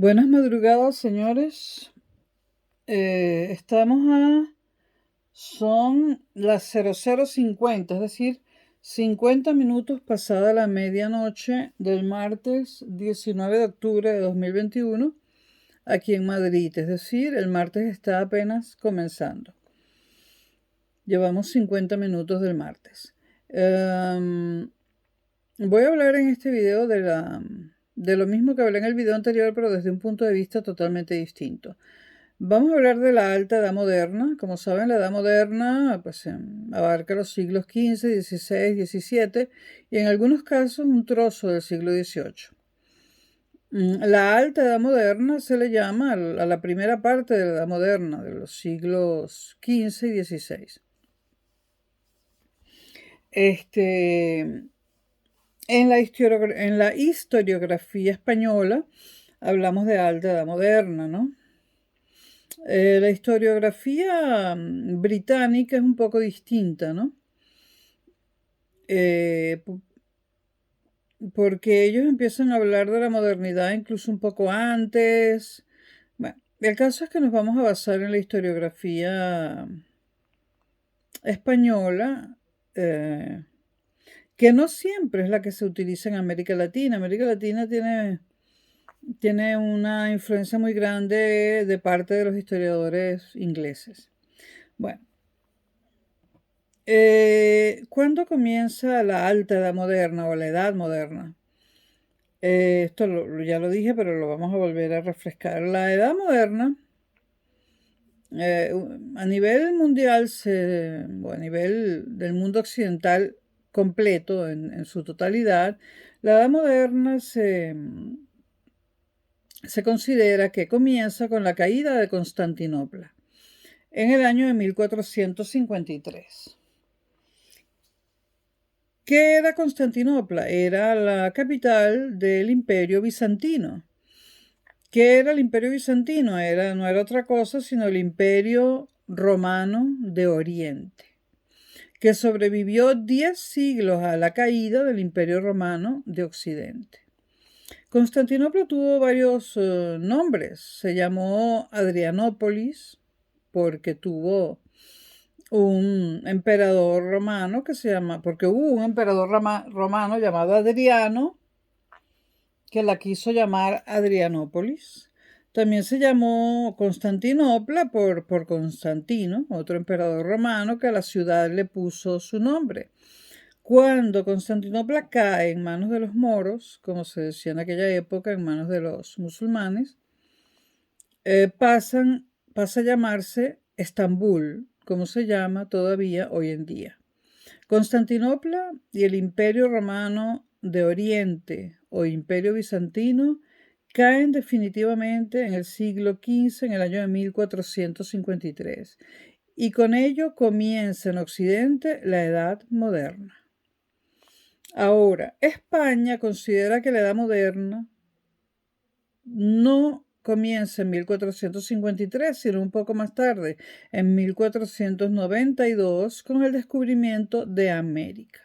Buenas madrugadas, señores. Son las 00:50, es decir, 50 minutos pasada la medianoche del martes 19 de octubre de 2021, aquí en Madrid. Es decir, el martes está apenas comenzando. Llevamos 50 minutos del martes. Voy a hablar en este video de lo mismo que hablé en el video anterior, pero desde un punto de vista totalmente distinto. Vamos a hablar de la Alta Edad Moderna. Como saben, la Edad Moderna pues, abarca los siglos XV, XVI, XVII y en algunos casos un trozo del siglo XVIII. La Alta Edad Moderna se le llama a la primera parte de la Edad Moderna, de los siglos XV y XVI. En la historiografía española hablamos de Alta Edad Moderna, ¿no? La historiografía británica es un poco distinta, ¿no? Porque ellos empiezan a hablar de la modernidad incluso un poco antes. Bueno, el caso es que nos vamos a basar en la historiografía española, que no siempre es la que se utiliza en América Latina. América Latina tiene una influencia muy grande de parte de los historiadores ingleses. Bueno, ¿cuándo comienza la Alta Edad Moderna o la Edad Moderna? Esto ya lo dije, pero lo vamos a volver a refrescar. La Edad Moderna, a nivel mundial, o a nivel del mundo occidental completo, en su totalidad, la Edad Moderna se considera que comienza con la caída de Constantinopla en el año de 1453. ¿Qué era Constantinopla? Era la capital del Imperio Bizantino. ¿Qué era el Imperio Bizantino? No era otra cosa sino el Imperio Romano de Oriente, que sobrevivió 10 siglos a la caída del Imperio Romano de Occidente. Constantinopla tuvo varios nombres. Se llamó Adrianópolis porque tuvo un emperador romano porque hubo un emperador romano llamado Adriano que la quiso llamar Adrianópolis. También se llamó Constantinopla por Constantino, otro emperador romano que a la ciudad le puso su nombre. Cuando Constantinopla cae en manos de los moros, como se decía en aquella época, en manos de los musulmanes, pasa a llamarse Estambul, como se llama todavía hoy en día. Constantinopla y el Imperio Romano de Oriente o Imperio Bizantino caen definitivamente en el siglo XV, en el año de 1453, y con ello comienza en Occidente la Edad Moderna. Ahora, España considera que la Edad Moderna no comienza en 1453, sino un poco más tarde, en 1492, con el descubrimiento de América.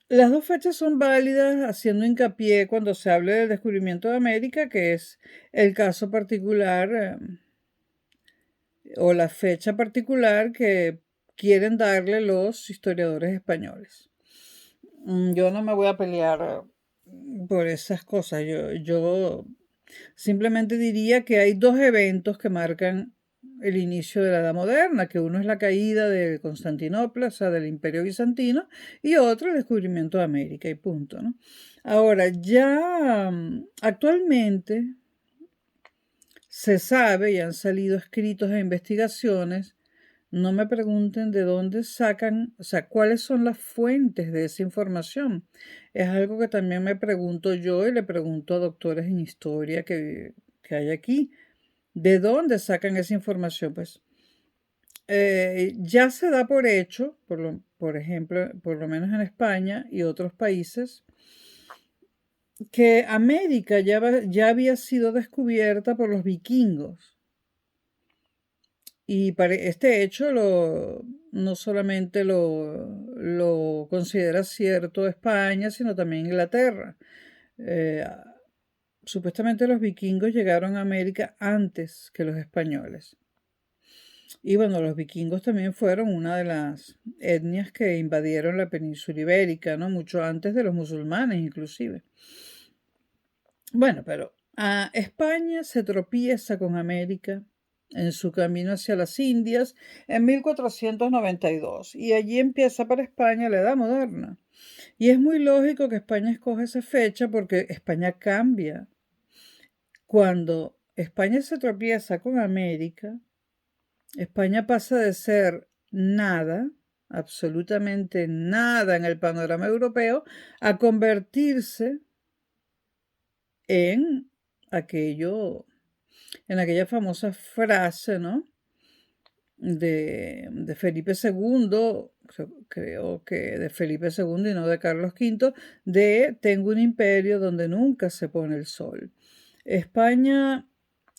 Las dos fechas son válidas, haciendo hincapié cuando se hable del descubrimiento de América, que es el caso particular o la fecha particular que quieren darle los historiadores españoles. Yo no me voy a pelear por esas cosas. Yo simplemente diría que hay dos eventos que marcan el inicio de la Edad Moderna, que uno es la caída de Constantinopla, o sea, del Imperio Bizantino, y otro el descubrimiento de América, y punto, ¿no? Ahora, ya actualmente se sabe y han salido escritos e investigaciones. No me pregunten de dónde sacan, o sea, cuáles son las fuentes de esa información. Es algo que también me pregunto yo y le pregunto a doctores en historia que hay aquí. ¿De dónde sacan esa información? Pues ya se da por hecho, por ejemplo, por lo menos en España y otros países, que América ya había sido descubierta por los vikingos. Y este hecho no solamente lo considera cierto España, sino también Inglaterra. supuestamente los vikingos llegaron a América antes que los españoles. Y bueno, los vikingos también fueron una de las etnias que invadieron la península ibérica, ¿no? Mucho antes de los musulmanes, inclusive. Bueno, pero España se tropieza con América en su camino hacia las Indias en 1492 y allí empieza para España la Edad Moderna. Y es muy lógico que España escoja esa fecha porque España cambia. Cuando España se tropieza con América, España pasa de ser nada, absolutamente nada en el panorama europeo, a convertirse en aquella famosa frase, ¿no? De Felipe II, creo que de Felipe II y no de Carlos V, de tengo un imperio donde nunca se pone el sol. España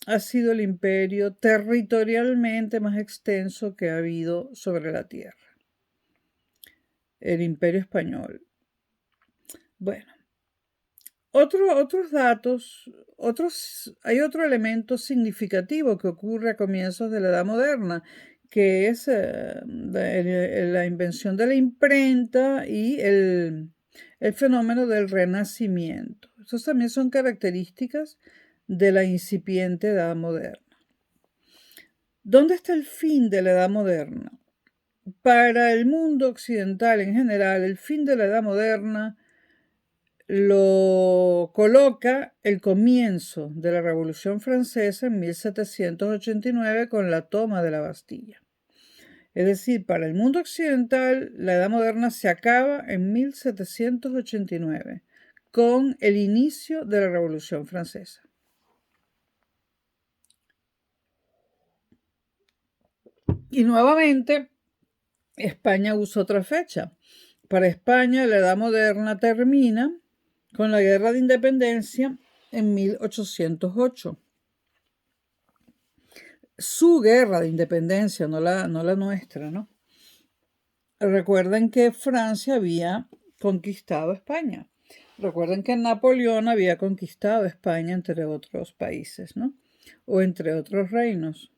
ha sido el imperio territorialmente más extenso que ha habido sobre la tierra. El imperio español. Bueno, otros datos, hay otro elemento significativo que ocurre a comienzos de la Edad Moderna, que es la invención de la imprenta y el fenómeno del Renacimiento. Estos también son características de la incipiente Edad Moderna. ¿Dónde está el fin de la Edad Moderna? Para el mundo occidental en general, el fin de la Edad Moderna lo coloca el comienzo de la Revolución Francesa en 1789 con la toma de la Bastilla. Es decir, para el mundo occidental, la Edad Moderna se acaba en 1789 con el inicio de la Revolución Francesa. Y nuevamente, España usa otra fecha. Para España, la Edad Moderna termina con la Guerra de Independencia en 1808. Su guerra de independencia, no la nuestra, ¿no? Recuerden que Francia había conquistado España. Recuerden que Napoleón había conquistado España, entre otros países, ¿no? O entre otros reinos.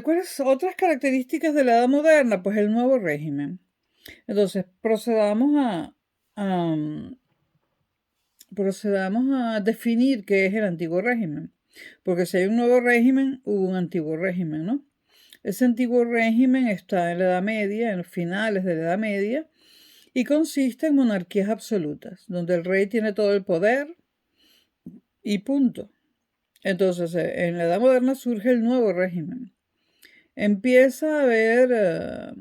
¿Cuáles otras características de la Edad Moderna? Pues el nuevo régimen. Entonces, procedamos a definir qué es el antiguo régimen. Porque si hay un nuevo régimen, hubo un antiguo régimen, ¿no? Ese antiguo régimen está en la Edad Media, en los finales de la Edad Media, y consiste en monarquías absolutas, donde el rey tiene todo el poder y punto. Entonces, en la Edad Moderna surge el nuevo régimen. Empieza a haber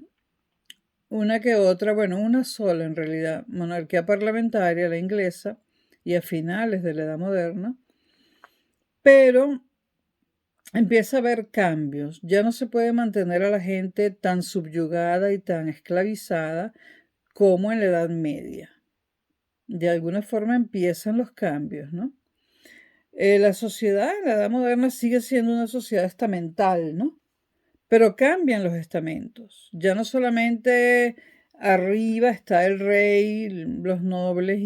una que otra, bueno, una sola en realidad, monarquía parlamentaria, la inglesa, y a finales de la Edad Moderna, pero empieza a haber cambios. Ya no se puede mantener a la gente tan subyugada y tan esclavizada como en la Edad Media. De alguna forma empiezan los cambios, ¿no? La sociedad en la Edad Moderna sigue siendo una sociedad estamental, ¿no? Pero cambian los estamentos. Ya no solamente arriba está el rey, los nobles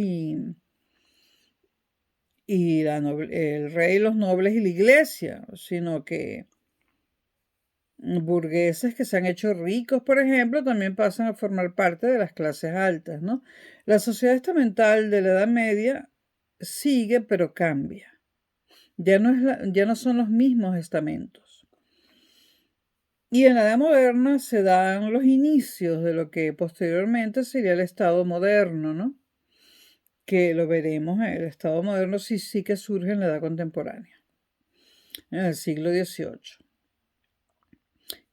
el rey, los nobles y la iglesia, sino que burgueses que se han hecho ricos, por ejemplo, también pasan a formar parte de las clases altas, ¿no? La sociedad estamental de la Edad Media sigue, pero cambia. Ya no son los mismos estamentos. Y en la Edad Moderna se dan los inicios de lo que posteriormente sería el Estado moderno, ¿no? Que lo veremos, el Estado moderno sí que surge en la Edad Contemporánea, en el siglo XVIII,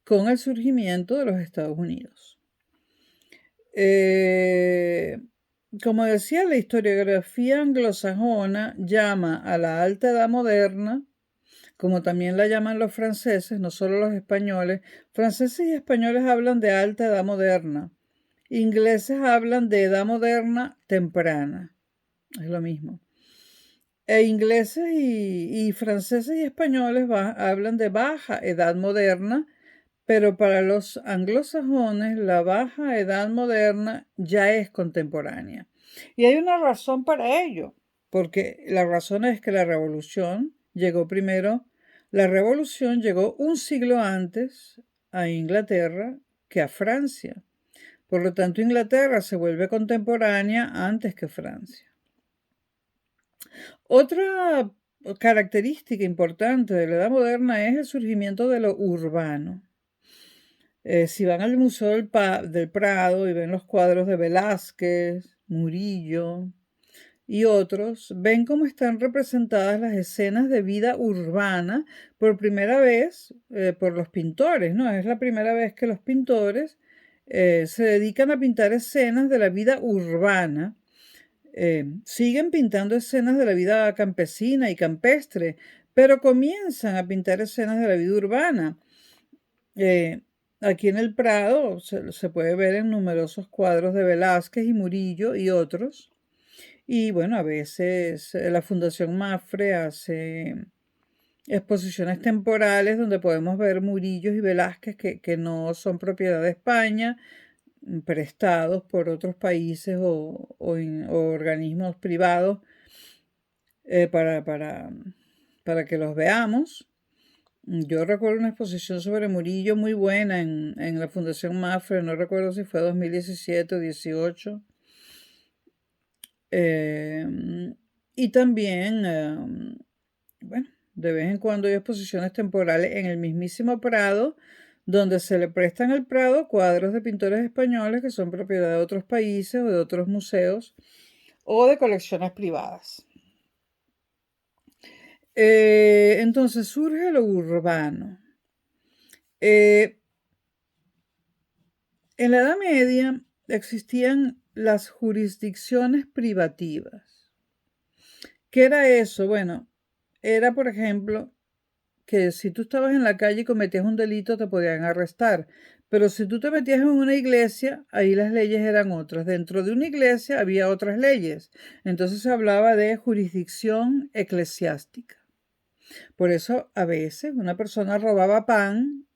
con el surgimiento de los Estados Unidos. Como decía, la historiografía anglosajona llama a la Alta Edad Moderna, como también la llaman los franceses, no solo los españoles. Franceses y españoles hablan de Alta Edad Moderna. Ingleses hablan de Edad Moderna temprana. Es lo mismo. Ingleses y franceses y españoles hablan de Baja Edad Moderna, pero para los anglosajones la Baja Edad Moderna ya es contemporánea. Y hay una razón para ello. porque la razón es que la revolución llegó primero, la revolución llegó un siglo antes a Inglaterra que a Francia. Por lo tanto, Inglaterra se vuelve contemporánea antes que Francia. Otra característica importante de la Edad Moderna es el surgimiento de lo urbano. Si van al Museo del Prado y ven los cuadros de Velázquez, Murillo y otros, ven cómo están representadas las escenas de vida urbana por primera vez por los pintores, ¿no? Es la primera vez que los pintores se dedican a pintar escenas de la vida urbana. Siguen pintando escenas de la vida campesina y campestre, pero comienzan a pintar escenas de la vida urbana. Aquí en el Prado se puede ver en numerosos cuadros de Velázquez y Murillo y otros. Y bueno, a veces la Fundación Mapfre hace exposiciones temporales donde podemos ver Murillos y Velázquez que no son propiedad de España, prestados por otros países o organismos privados para que los veamos. Yo recuerdo una exposición sobre Murillo muy buena en la Fundación Mapfre, no recuerdo si fue 2017 o 2018. Y también, bueno, de vez en cuando hay exposiciones temporales en el mismísimo Prado, donde se le prestan al Prado cuadros de pintores españoles que son propiedad de otros países o de otros museos o de colecciones privadas. Entonces surge lo urbano. En la Edad Media existían las jurisdicciones privativas. ¿Qué era eso? Bueno, era, por ejemplo, que si tú estabas en la calle y cometías un delito te podían arrestar, pero si tú te metías en una iglesia, ahí las leyes eran otras. Dentro de una iglesia había otras leyes. Entonces se hablaba de jurisdicción eclesiástica. Por eso a veces una persona robaba pan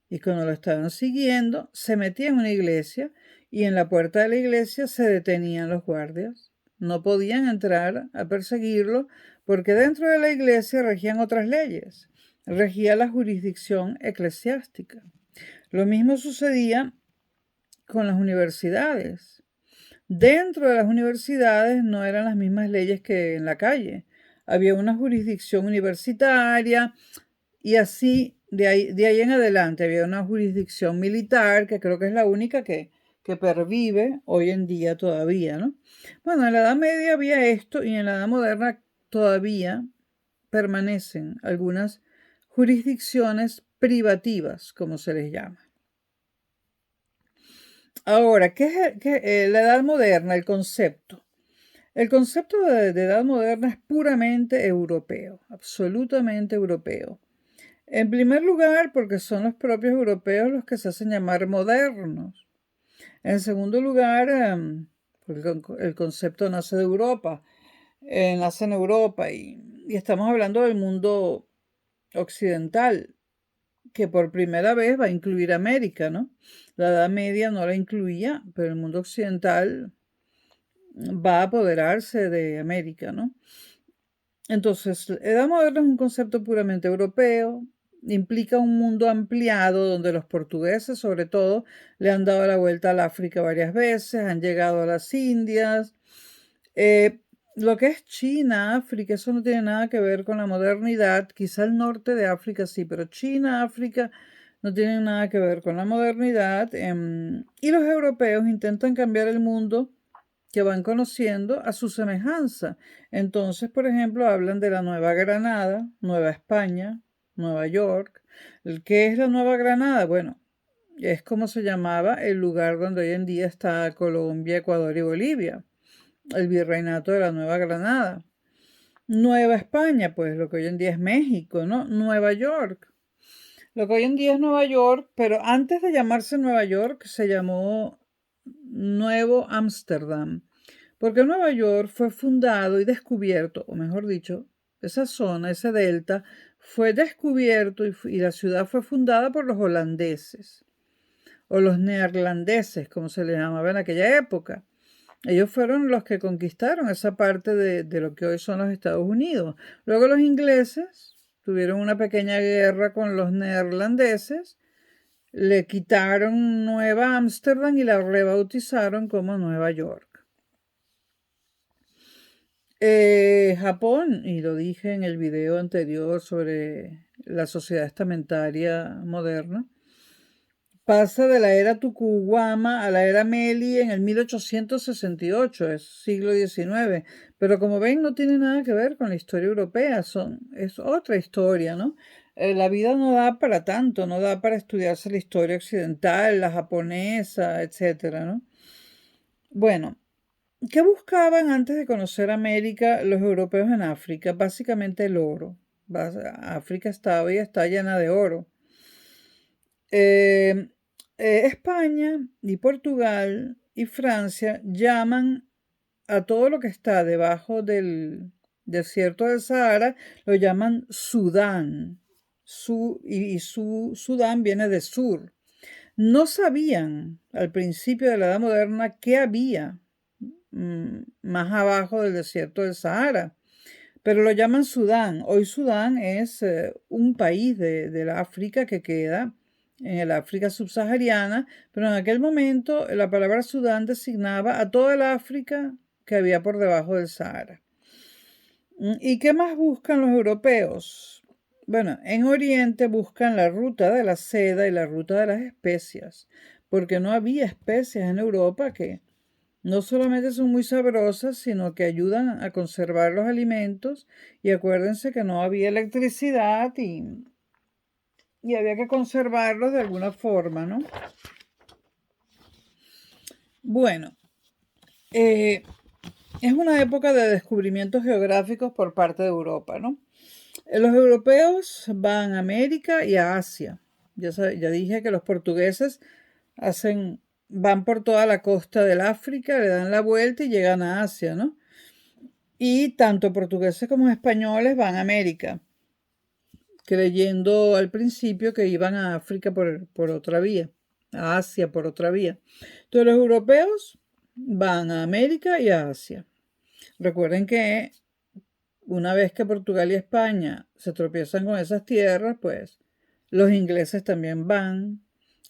y cuando lo estaban siguiendo se metía en una iglesia y en la puerta de la iglesia se detenían los guardias. No podían entrar a perseguirlo porque dentro de la iglesia regían otras leyes. Regía la jurisdicción eclesiástica. Lo mismo sucedía con las universidades. Dentro de las universidades no eran las mismas leyes que en la calle. Había una jurisdicción universitaria y así de ahí en adelante había una jurisdicción militar que creo que es la única que pervive hoy en día todavía, ¿no? Bueno, en la Edad Media había esto y en la Edad Moderna todavía permanecen algunas jurisdicciones privativas, como se les llama. Ahora, ¿qué es la Edad Moderna? El concepto. El concepto de Edad Moderna es puramente europeo, absolutamente europeo. En primer lugar, porque son los propios europeos los que se hacen llamar modernos. En segundo lugar, porque el concepto nace de Europa, nace en Europa y estamos hablando del mundo occidental, que por primera vez va a incluir América, ¿no? La Edad Media no la incluía, pero el mundo occidental va a apoderarse de América, ¿no? Entonces, Edad Moderna es un concepto puramente europeo, implica un mundo ampliado donde los portugueses, sobre todo, le han dado la vuelta al África varias veces, han llegado a las Indias. Lo que es China, África, eso no tiene nada que ver con la modernidad. Quizá el norte de África sí, pero China, África no tienen nada que ver con la modernidad. Y los europeos intentan cambiar el mundo que van conociendo a su semejanza. Entonces, por ejemplo, hablan de la Nueva Granada, Nueva España, Nueva York. ¿Qué es la Nueva Granada? Bueno, es como se llamaba el lugar donde hoy en día está Colombia, Ecuador y Bolivia, el virreinato de la Nueva Granada. Nueva España, pues lo que hoy en día es México, ¿no? Nueva York. Lo que hoy en día es Nueva York, pero antes de llamarse Nueva York se llamó Nuevo Ámsterdam, porque Nueva York fue fundado y descubierto, o mejor dicho, esa zona, ese delta, fue descubierto y la ciudad fue fundada por los holandeses, o los neerlandeses, como se les llamaba en aquella época. Ellos fueron los que conquistaron esa parte de lo que hoy son los Estados Unidos. Luego los ingleses tuvieron una pequeña guerra con los neerlandeses, le quitaron Nueva Ámsterdam y la rebautizaron como Nueva York. Japón, y lo dije en el video anterior sobre la sociedad estamentaria moderna, pasa de la era Tokugawa a la era Meiji en el 1868, es siglo XIX, pero como ven no tiene nada que ver con la historia europea, es otra historia, ¿no? La vida no da para tanto, no da para estudiarse la historia occidental, la japonesa, etcétera, ¿no? Bueno, ¿qué buscaban antes de conocer América los europeos en África? Básicamente el oro. África estaba y está llena de oro. España y Portugal y Francia llaman a todo lo que está debajo del desierto del Sahara, lo llaman Sudán. Sudán viene de sur. No sabían al principio de la Edad Moderna qué había más abajo del desierto del Sahara, pero lo llaman Sudán. Hoy Sudán es un país de la África que queda en el África subsahariana, pero en aquel momento la palabra Sudán designaba a toda el África que había por debajo del Sahara. ¿Y qué más buscan los europeos? Bueno, en Oriente buscan la ruta de la seda y la ruta de las especias, porque no había especias en Europa que no solamente son muy sabrosas, sino que ayudan a conservar los alimentos. Y acuérdense que no había electricidad y había que conservarlos de alguna forma, ¿no? Bueno, es una época de descubrimientos geográficos por parte de Europa, ¿no? Los europeos van a América y a Asia. Ya dije que los portugueses van por toda la costa del África, le dan la vuelta y llegan a Asia, ¿no? Y tanto portugueses como españoles van a América, creyendo al principio que iban a África por otra vía, a Asia por otra vía. Entonces los europeos van a América y a Asia. Recuerden que una vez que Portugal y España se tropiezan con esas tierras, pues los ingleses también van,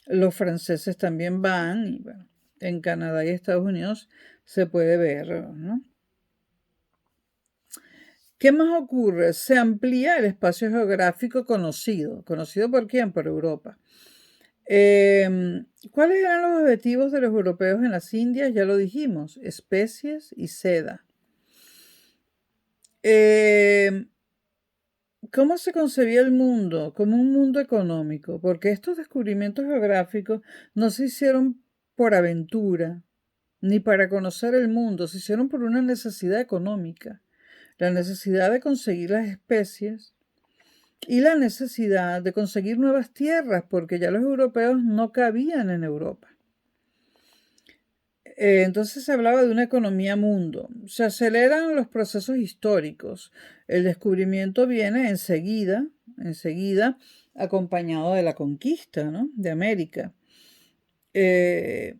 los franceses también van, y bueno, en Canadá y Estados Unidos se puede ver, ¿no? ¿Qué más ocurre? Se amplía el espacio geográfico conocido. ¿Conocido por quién? Por Europa. ¿Cuáles eran los objetivos de los europeos en las Indias? Ya lo dijimos, especies y seda. ¿Cómo se concebía el mundo? Como un mundo económico, porque estos descubrimientos geográficos no se hicieron por aventura, ni para conocer el mundo, se hicieron por una necesidad económica, la necesidad de conseguir las especies y la necesidad de conseguir nuevas tierras, porque ya los europeos no cabían en Europa. Entonces se hablaba de una economía mundo. Se aceleran los procesos históricos. El descubrimiento viene enseguida, acompañado de la conquista, ¿no? De América. Hay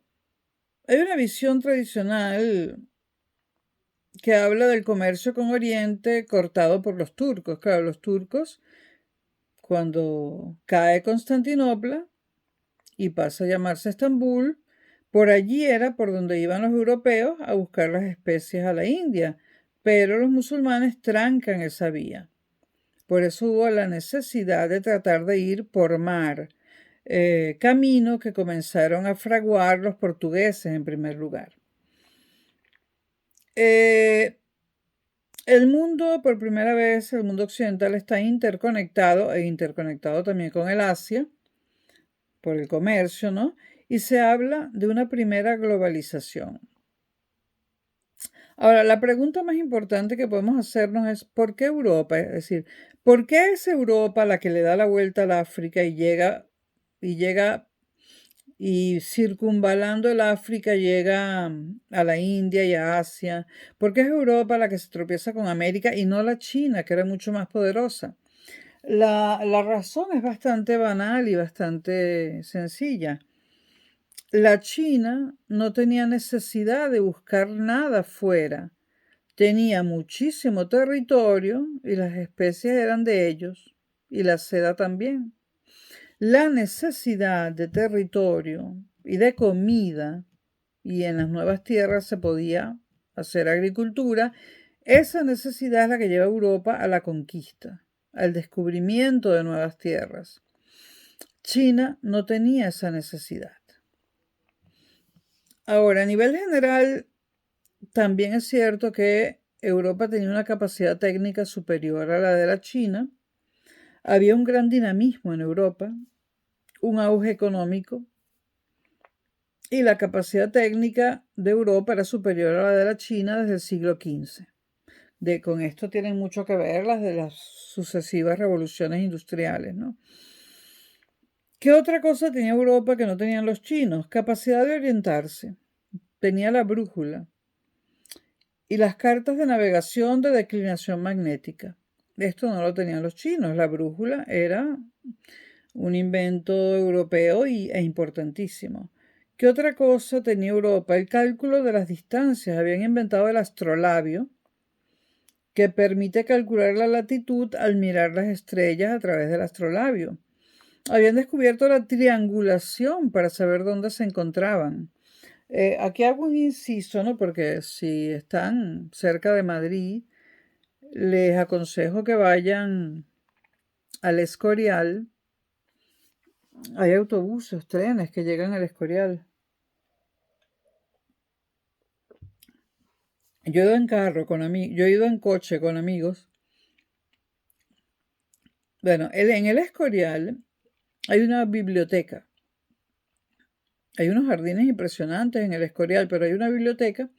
una visión tradicional que habla del comercio con Oriente cortado por los turcos. Claro, los turcos, cuando cae Constantinopla y pasa a llamarse Estambul, por allí era por donde iban los europeos a buscar las especias a la India, pero los musulmanes trancan esa vía. Por eso hubo la necesidad de tratar de ir por mar, camino que comenzaron a fraguar los portugueses en primer lugar. El mundo, por primera vez, el mundo occidental está interconectado e interconectado también con el Asia, por el comercio, ¿no? Y se habla de una primera globalización. Ahora, la pregunta más importante que podemos hacernos es ¿por qué Europa? Es decir, ¿por qué es Europa la que le da la vuelta al África y llega y circunvalando el África llega a la India y a Asia? ¿Por qué es Europa la que se tropieza con América y no la China, que era mucho más poderosa? La razón es bastante banal y bastante sencilla. La China no tenía necesidad de buscar nada fuera. Tenía muchísimo territorio y las especies eran de ellos, y la seda también. La necesidad de territorio y de comida, y en las nuevas tierras se podía hacer agricultura, esa necesidad es la que lleva a Europa a la conquista, al descubrimiento de nuevas tierras. China no tenía esa necesidad. Ahora, a nivel general, también es cierto que Europa tenía una capacidad técnica superior a la de la China. Había un gran dinamismo en Europa, un auge económico, y la capacidad técnica de Europa era superior a la de la China desde el siglo XV. Con esto tienen mucho que ver las de las sucesivas revoluciones industriales, ¿no? ¿Qué otra cosa tenía Europa que no tenían los chinos? Capacidad de orientarse. Tenía la brújula y las cartas de navegación de declinación magnética. Esto no lo tenían los chinos. La brújula era un invento europeo e importantísimo. ¿Qué otra cosa tenía Europa? El cálculo de las distancias. Habían inventado el astrolabio, que permite calcular la latitud al mirar las estrellas a través del astrolabio. Habían descubierto la triangulación para saber dónde se encontraban. Aquí hago un inciso, ¿no? Porque si están cerca de Madrid, les aconsejo que vayan al Escorial. Hay autobuses, trenes que llegan al Escorial. Yo he ido en carro con amigos, yo he ido en coche con amigos. Bueno, en el Escorial hay una biblioteca. Hay unos jardines impresionantes en el Escorial, pero hay una biblioteca.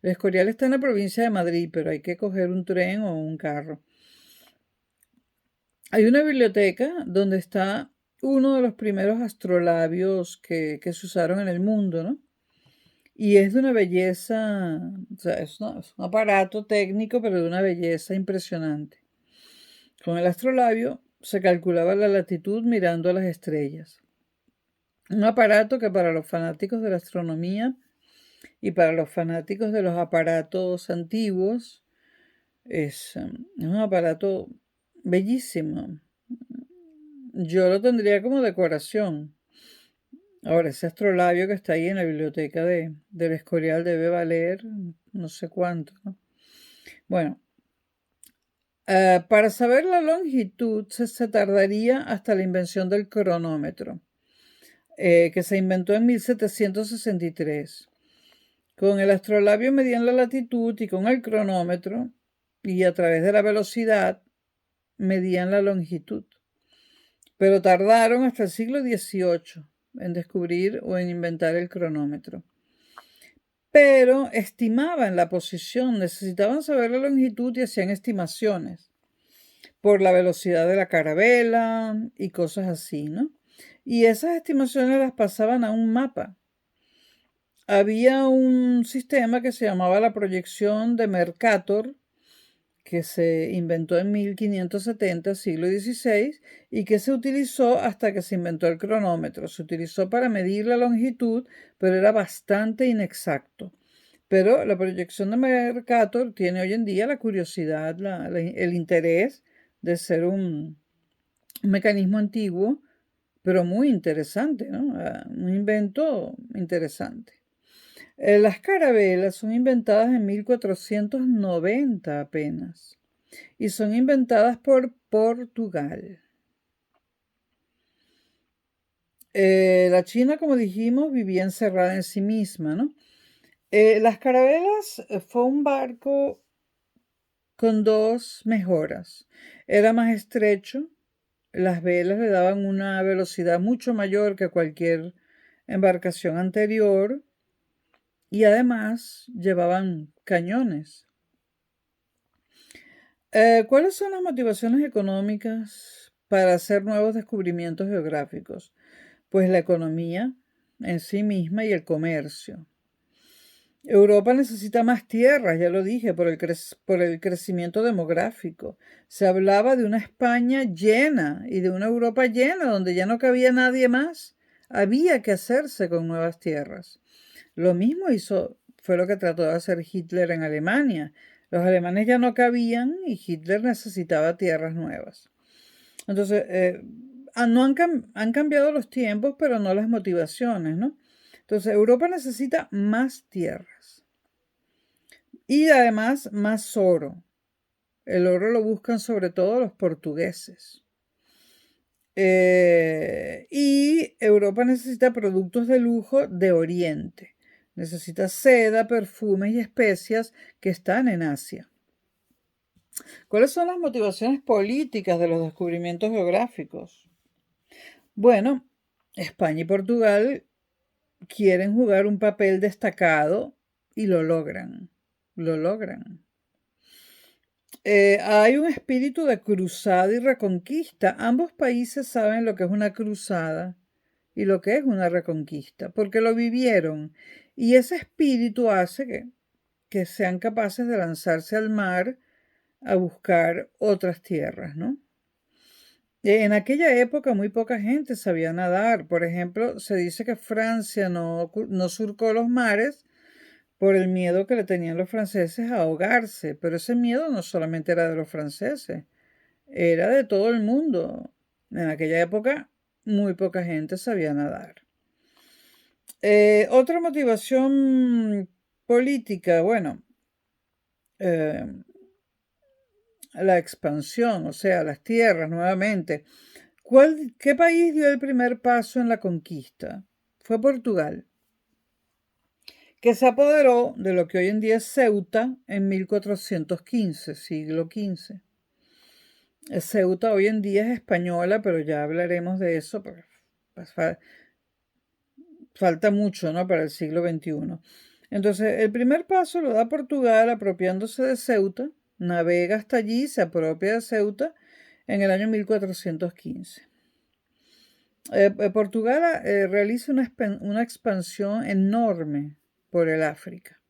El Escorial está en la provincia de Madrid, pero hay que coger un tren o un carro. Hay una biblioteca donde está uno de los primeros astrolabios que se usaron en el mundo, ¿no? Y es de una belleza, o sea, es un aparato técnico, pero de una belleza impresionante. Con el astrolabio se calculaba la latitud mirando a las estrellas. Un aparato que para los fanáticos de la astronomía y para los fanáticos de los aparatos antiguos es un aparato bellísimo. Yo lo tendría como decoración. Ahora, ese astrolabio que está ahí en la biblioteca del Escorial debe valer no sé cuánto, ¿no? Bueno, para saber la longitud se tardaría hasta la invención del cronómetro, que se inventó en 1763. Con el astrolabio medían la latitud y con el cronómetro y a través de la velocidad medían la longitud. Pero tardaron hasta el siglo XVIII en descubrir o en inventar el cronómetro. Pero estimaban la posición, necesitaban saber la longitud y hacían estimaciones por la velocidad de la carabela y cosas así, ¿no? Y esas estimaciones las pasaban a un mapa. Había un sistema que se llamaba la proyección de Mercator, que se inventó en 1570, siglo XVI, y que se utilizó hasta que se inventó el cronómetro. Se utilizó para medir la longitud, pero era bastante inexacto. Pero la proyección de Mercator tiene hoy en día la curiosidad, el interés de ser un mecanismo antiguo, pero muy interesante, ¿no? Un invento interesante. Las carabelas son inventadas en 1490 apenas y son inventadas por Portugal. La China, como dijimos, vivía encerrada en sí misma, ¿no? Las carabelas fue un barco con dos mejoras. Era más estrecho, las velas le daban una velocidad mucho mayor que cualquier embarcación anterior y además llevaban cañones. ¿Cuáles son las motivaciones económicas para hacer nuevos descubrimientos geográficos? Pues la economía en sí misma y el comercio. Europa necesita más tierras, ya lo dije, por el crecimiento demográfico. Se hablaba de una España llena y de una Europa llena, donde ya no cabía nadie más. había que hacerse con nuevas tierras. Lo mismo fue lo que trató de hacer Hitler en Alemania. Los alemanes ya no cabían y Hitler necesitaba tierras nuevas. Entonces, no han cambiado los tiempos, pero no las motivaciones, ¿no? Entonces, Europa necesita más tierras y además más oro. El oro lo buscan sobre todo los portugueses. Y Europa necesita productos de lujo de Oriente. Necesita seda, perfumes y especias que están en Asia. ¿Cuáles son las motivaciones políticas de los descubrimientos geográficos? Bueno, España y Portugal quieren jugar un papel destacado y lo logran. Lo logran. Hay un espíritu de cruzada y reconquista. Ambos países saben lo que es una cruzada y lo que es una reconquista, porque lo vivieron. Y ese espíritu hace que sean capaces de lanzarse al mar a buscar otras tierras, ¿no? En aquella época muy poca gente sabía nadar. Por ejemplo, se dice que Francia no surcó los mares por el miedo que le tenían los franceses a ahogarse. Pero ese miedo no solamente era de los franceses, era de todo el mundo. En aquella época muy poca gente sabía nadar. Otra motivación política, bueno, la expansión, o sea, las tierras nuevamente. ¿Qué país dio el primer paso en la conquista? Fue Portugal, que se apoderó de lo que hoy en día es Ceuta en 1415, siglo XV. Ceuta hoy en día es española, pero ya hablaremos de eso, porque falta mucho, ¿no?, para el siglo XXI. Entonces, el primer paso lo da Portugal apropiándose de Ceuta, navega hasta allí, se apropia de Ceuta en el año 1415. Portugal realiza una expansión enorme por el África.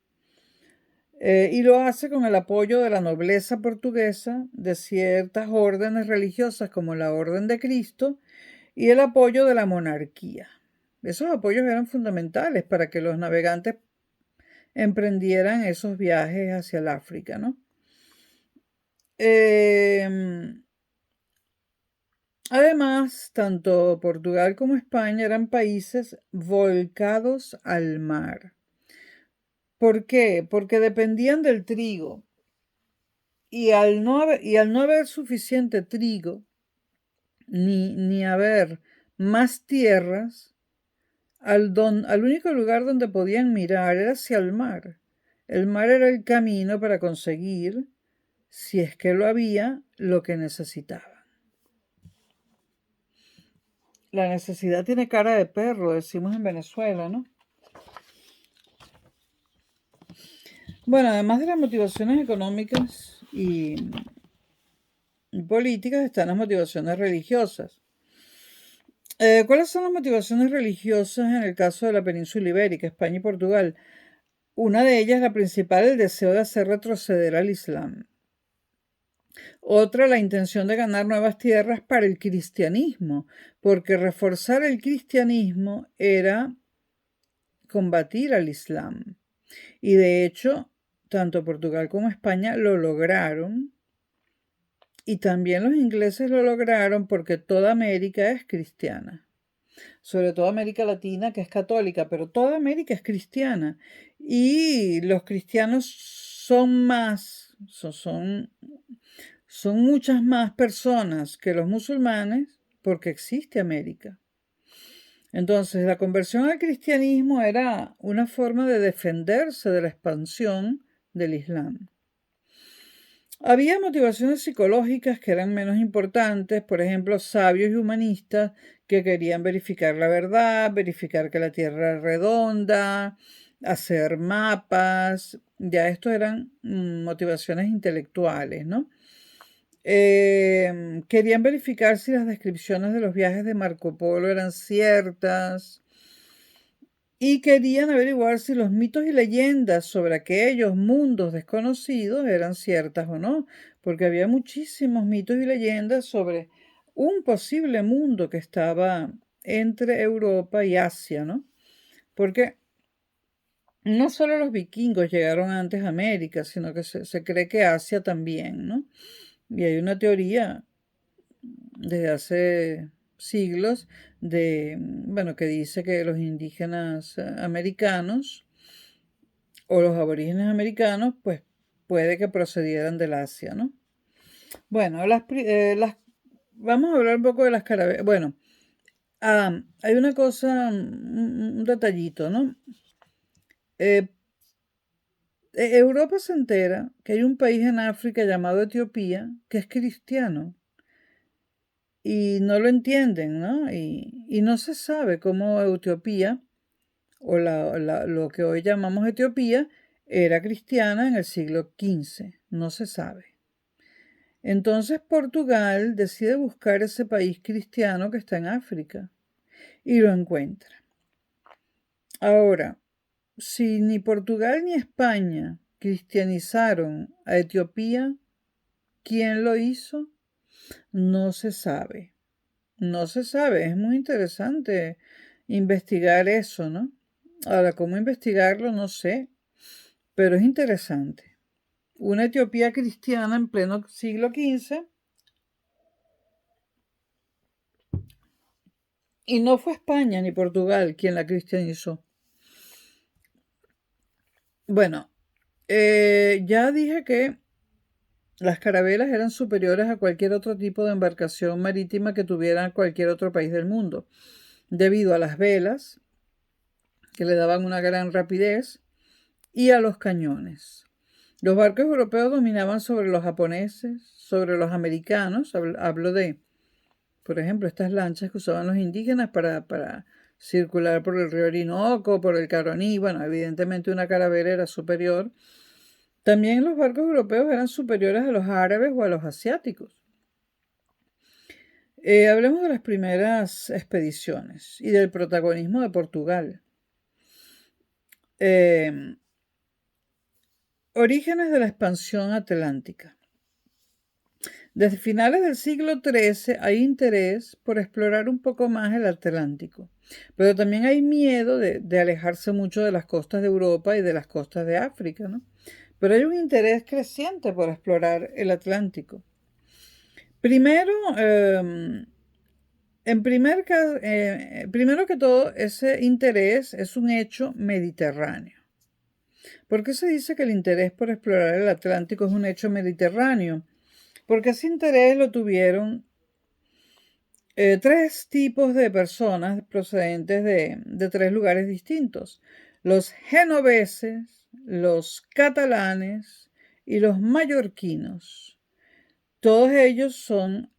Y lo hace con el apoyo de la nobleza portuguesa, de ciertas órdenes religiosas como la Orden de Cristo y el apoyo de la monarquía. Esos apoyos eran fundamentales para que los navegantes emprendieran esos viajes hacia el África, ¿no? Además, tanto Portugal como España eran países volcados al mar. ¿Por qué? Porque dependían del trigo. Y al no haber suficiente trigo, ni haber más tierras, al único lugar donde podían mirar era hacia el mar. El mar era el camino para conseguir, si es que lo había, lo que necesitaban. La necesidad tiene cara de perro, decimos en Venezuela, ¿no? Bueno, además de las motivaciones económicas y políticas, están las motivaciones religiosas. ¿Cuáles son las motivaciones religiosas en el caso de la península ibérica, España y Portugal? Una de ellas, la principal, el deseo de hacer retroceder al Islam. Otra, la intención de ganar nuevas tierras para el cristianismo, porque reforzar el cristianismo era combatir al Islam. Y de hecho, tanto Portugal como España lo lograron. Y también los ingleses lo lograron porque toda América es cristiana. Sobre todo América Latina, que es católica, pero toda América es cristiana. Y los cristianos son más, son muchas más personas que los musulmanes porque existe América. Entonces, la conversión al cristianismo era una forma de defenderse de la expansión del Islam. Había motivaciones psicológicas que eran menos importantes, por ejemplo, sabios y humanistas que querían verificar la verdad, verificar que la Tierra es redonda, hacer mapas. Ya estos eran motivaciones intelectuales, ¿no? Querían verificar si las descripciones de los viajes de Marco Polo eran ciertas y querían averiguar si los mitos y leyendas sobre aquellos mundos desconocidos eran ciertas o no, porque había muchísimos mitos y leyendas sobre un posible mundo que estaba entre Europa y Asia, ¿no? Porque no solo los vikingos llegaron antes a América, sino que se cree que Asia también, ¿no? Y hay una teoría desde hace siglos bueno, que dice que los indígenas americanos o los aborígenes americanos, pues puede que procedieran del Asia, ¿no? Bueno, vamos a hablar un poco de las carabelas. Bueno, hay una cosa, un detallito, ¿no? Eh, Europa se entera que hay un país en África llamado Etiopía que es cristiano y no lo entienden, ¿no? Y no se sabe cómo Etiopía, o lo que hoy llamamos Etiopía, era cristiana en el siglo XV. No se sabe. Entonces Portugal decide buscar ese país cristiano que está en África y lo encuentra. Ahora, si ni Portugal ni España cristianizaron a Etiopía, ¿quién lo hizo? No se sabe. No se sabe. Es muy interesante investigar eso, ¿no? Ahora, ¿cómo investigarlo? No sé, pero es interesante. Una Etiopía cristiana en pleno siglo XV, y no fue España ni Portugal quien la cristianizó. Bueno, ya dije que las carabelas eran superiores a cualquier otro tipo de embarcación marítima que tuviera cualquier otro país del mundo, debido a las velas, que le daban una gran rapidez, y a los cañones. Los barcos europeos dominaban sobre los japoneses, sobre los americanos. Hablo de, por ejemplo, estas lanchas que usaban los indígenas para circular por el río Orinoco, por el Caroní. Bueno, evidentemente una carabela era superior. También los barcos europeos eran superiores a los árabes o a los asiáticos. Hablemos de las primeras expediciones y del protagonismo de Portugal. Orígenes de la expansión atlántica. Desde finales del siglo XIII hay interés por explorar un poco más el Atlántico, pero también hay miedo de alejarse mucho de las costas de Europa y de las costas de África, ¿no? Pero hay un interés creciente por explorar el Atlántico. Primero, primero que todo, ese interés es un hecho mediterráneo. ¿Por qué se dice que el interés por explorar el Atlántico es un hecho mediterráneo? Porque ese interés lo tuvieron tres tipos de personas procedentes de tres lugares distintos: los genoveses, los catalanes y los mallorquinos. Todos ellos son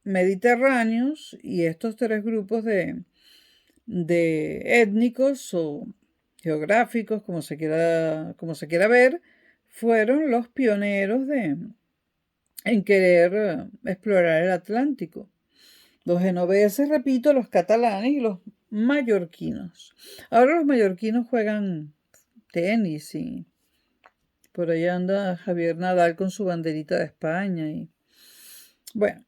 mediterráneos, y estos tres grupos de étnicos o geográficos, como se quiera ver, fueron los pioneros en querer explorar el Atlántico. Los genoveses, repito, los catalanes y los mallorquinos. Ahora los mallorquinos juegan tenis y por ahí anda Javier Nadal con su banderita de España. Y bueno,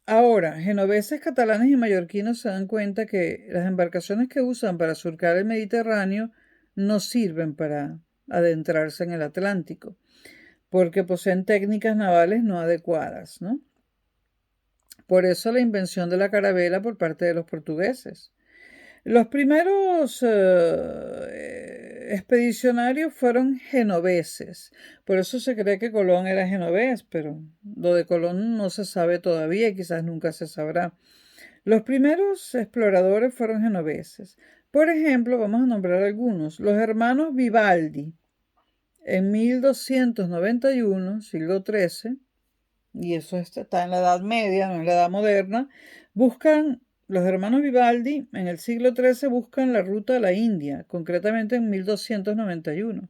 ahora, genoveses, catalanes y mallorquinos se dan cuenta que las embarcaciones que usan para surcar el Mediterráneo no sirven para adentrarse en el Atlántico, porque poseen técnicas navales no adecuadas, ¿no? Por eso la invención de la carabela por parte de los portugueses. Los primeros expedicionarios fueron genoveses. Por eso se cree que Colón era genovés, pero lo de Colón no se sabe todavía y quizás nunca se sabrá. Los primeros exploradores fueron genoveses. Por ejemplo, vamos a nombrar algunos. Los hermanos Vivaldi, en 1291, siglo XIII, y eso está en la Edad Media, no en la Edad Moderna, los hermanos Vivaldi en el siglo XIII buscan la ruta a la India, concretamente en 1291.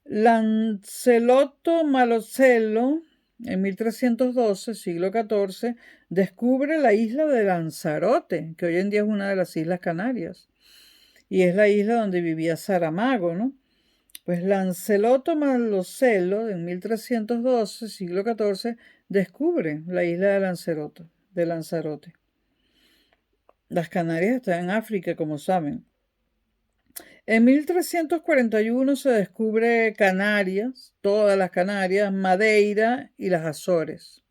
Lancelotto Malocello, en 1312, siglo XIV, descubre la isla de Lanzarote, que hoy en día es una de las Islas Canarias, y es la isla donde vivía Saramago, ¿no? Pues Lancelotto Malocelo, en 1312, siglo XIV, descubre la isla de Lanzarote. Las Canarias están en África, como saben. En 1341 se descubre Canarias, todas las Canarias, Madeira y las Azores.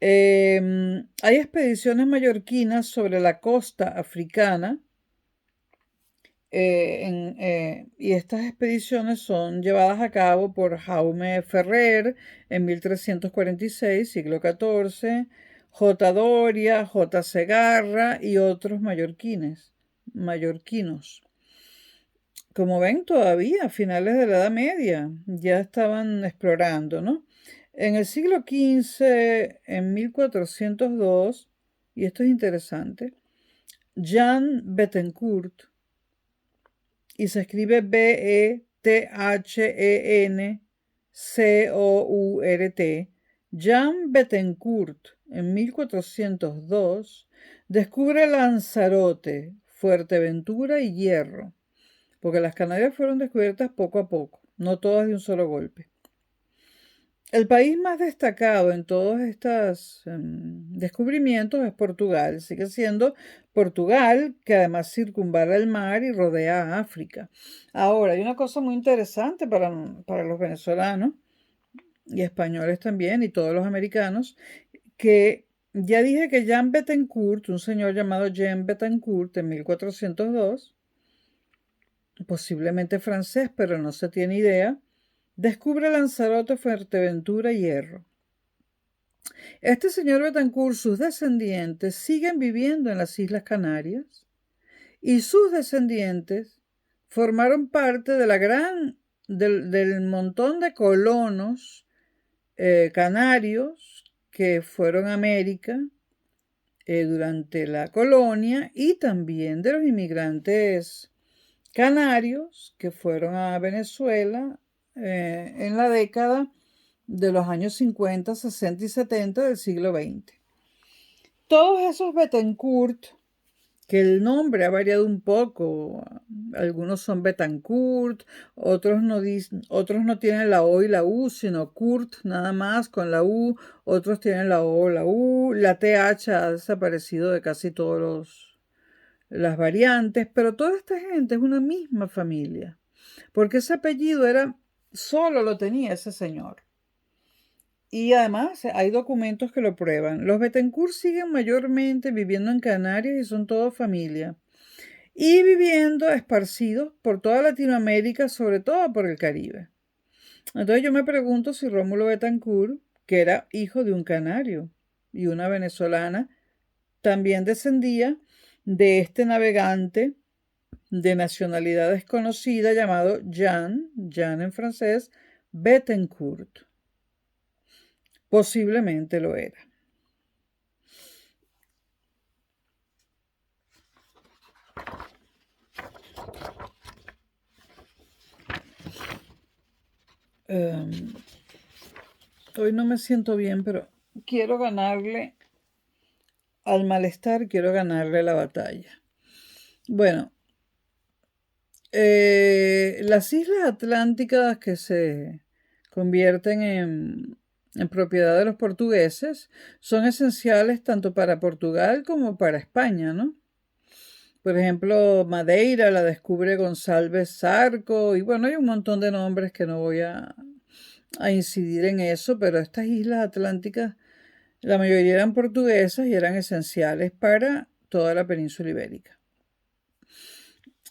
Hay expediciones mallorquinas sobre la costa africana y estas expediciones son llevadas a cabo por Jaume Ferrer en 1346, siglo XIV, J. Doria, J. Segarra y otros mallorquinos. Como ven, todavía a finales de la Edad Media ya estaban explorando, ¿no? En el siglo XV, en 1402, y esto es interesante, Jan Bettencourt, y se escribe Bethencourt, Jan Bettencourt, en 1402, descubre Lanzarote, Fuerteventura y Hierro, porque las Canarias fueron descubiertas poco a poco, no todas de un solo golpe. El país más destacado en todos estos descubrimientos es Portugal. Sigue siendo Portugal, que además circunvala el mar y rodea a África. Ahora, hay una cosa muy interesante para los venezolanos y españoles también, y todos los americanos, que ya dije que Jan Bettencourt, un señor llamado Jean Bettencourt, en 1402, posiblemente francés, pero no se tiene idea, descubre Lanzarote, Fuerteventura y Hierro. Este señor Bettencourt, sus descendientes siguen viviendo en las Islas Canarias y sus descendientes formaron parte de del montón de colonos canarios que fueron a América durante la colonia y también de los inmigrantes canarios que fueron a Venezuela en la década de los años 50, 60 y 70 del siglo XX. Todos esos Bettencourt, que el nombre ha variado un poco, algunos son Bettencourt, otros no tienen la O y la U, sino Kurt nada más con la U, otros tienen la O, la U, la TH ha desaparecido de casi todas las variantes, pero toda esta gente es una misma familia, porque ese apellido solo lo tenía ese señor. Y además hay documentos que lo prueban. Los Bettencourt siguen mayormente viviendo en Canarias y son toda familia. Y viviendo esparcidos por toda Latinoamérica, sobre todo por el Caribe. Entonces yo me pregunto si Rómulo Bettencourt, que era hijo de un canario y una venezolana, también descendía de este navegante de nacionalidad desconocida llamado Jean en francés, Bettencourt. Posiblemente lo era. Hoy no me siento bien, pero quiero ganarle al malestar, quiero ganarle la batalla. Bueno, las islas atlánticas que se convierten en propiedad de los portugueses son esenciales tanto para Portugal como para España, ¿no? Por ejemplo, Madeira la descubre González Zarco y bueno, hay un montón de nombres que no voy a incidir en eso, pero estas islas atlánticas, la mayoría eran portuguesas y eran esenciales para toda la península ibérica.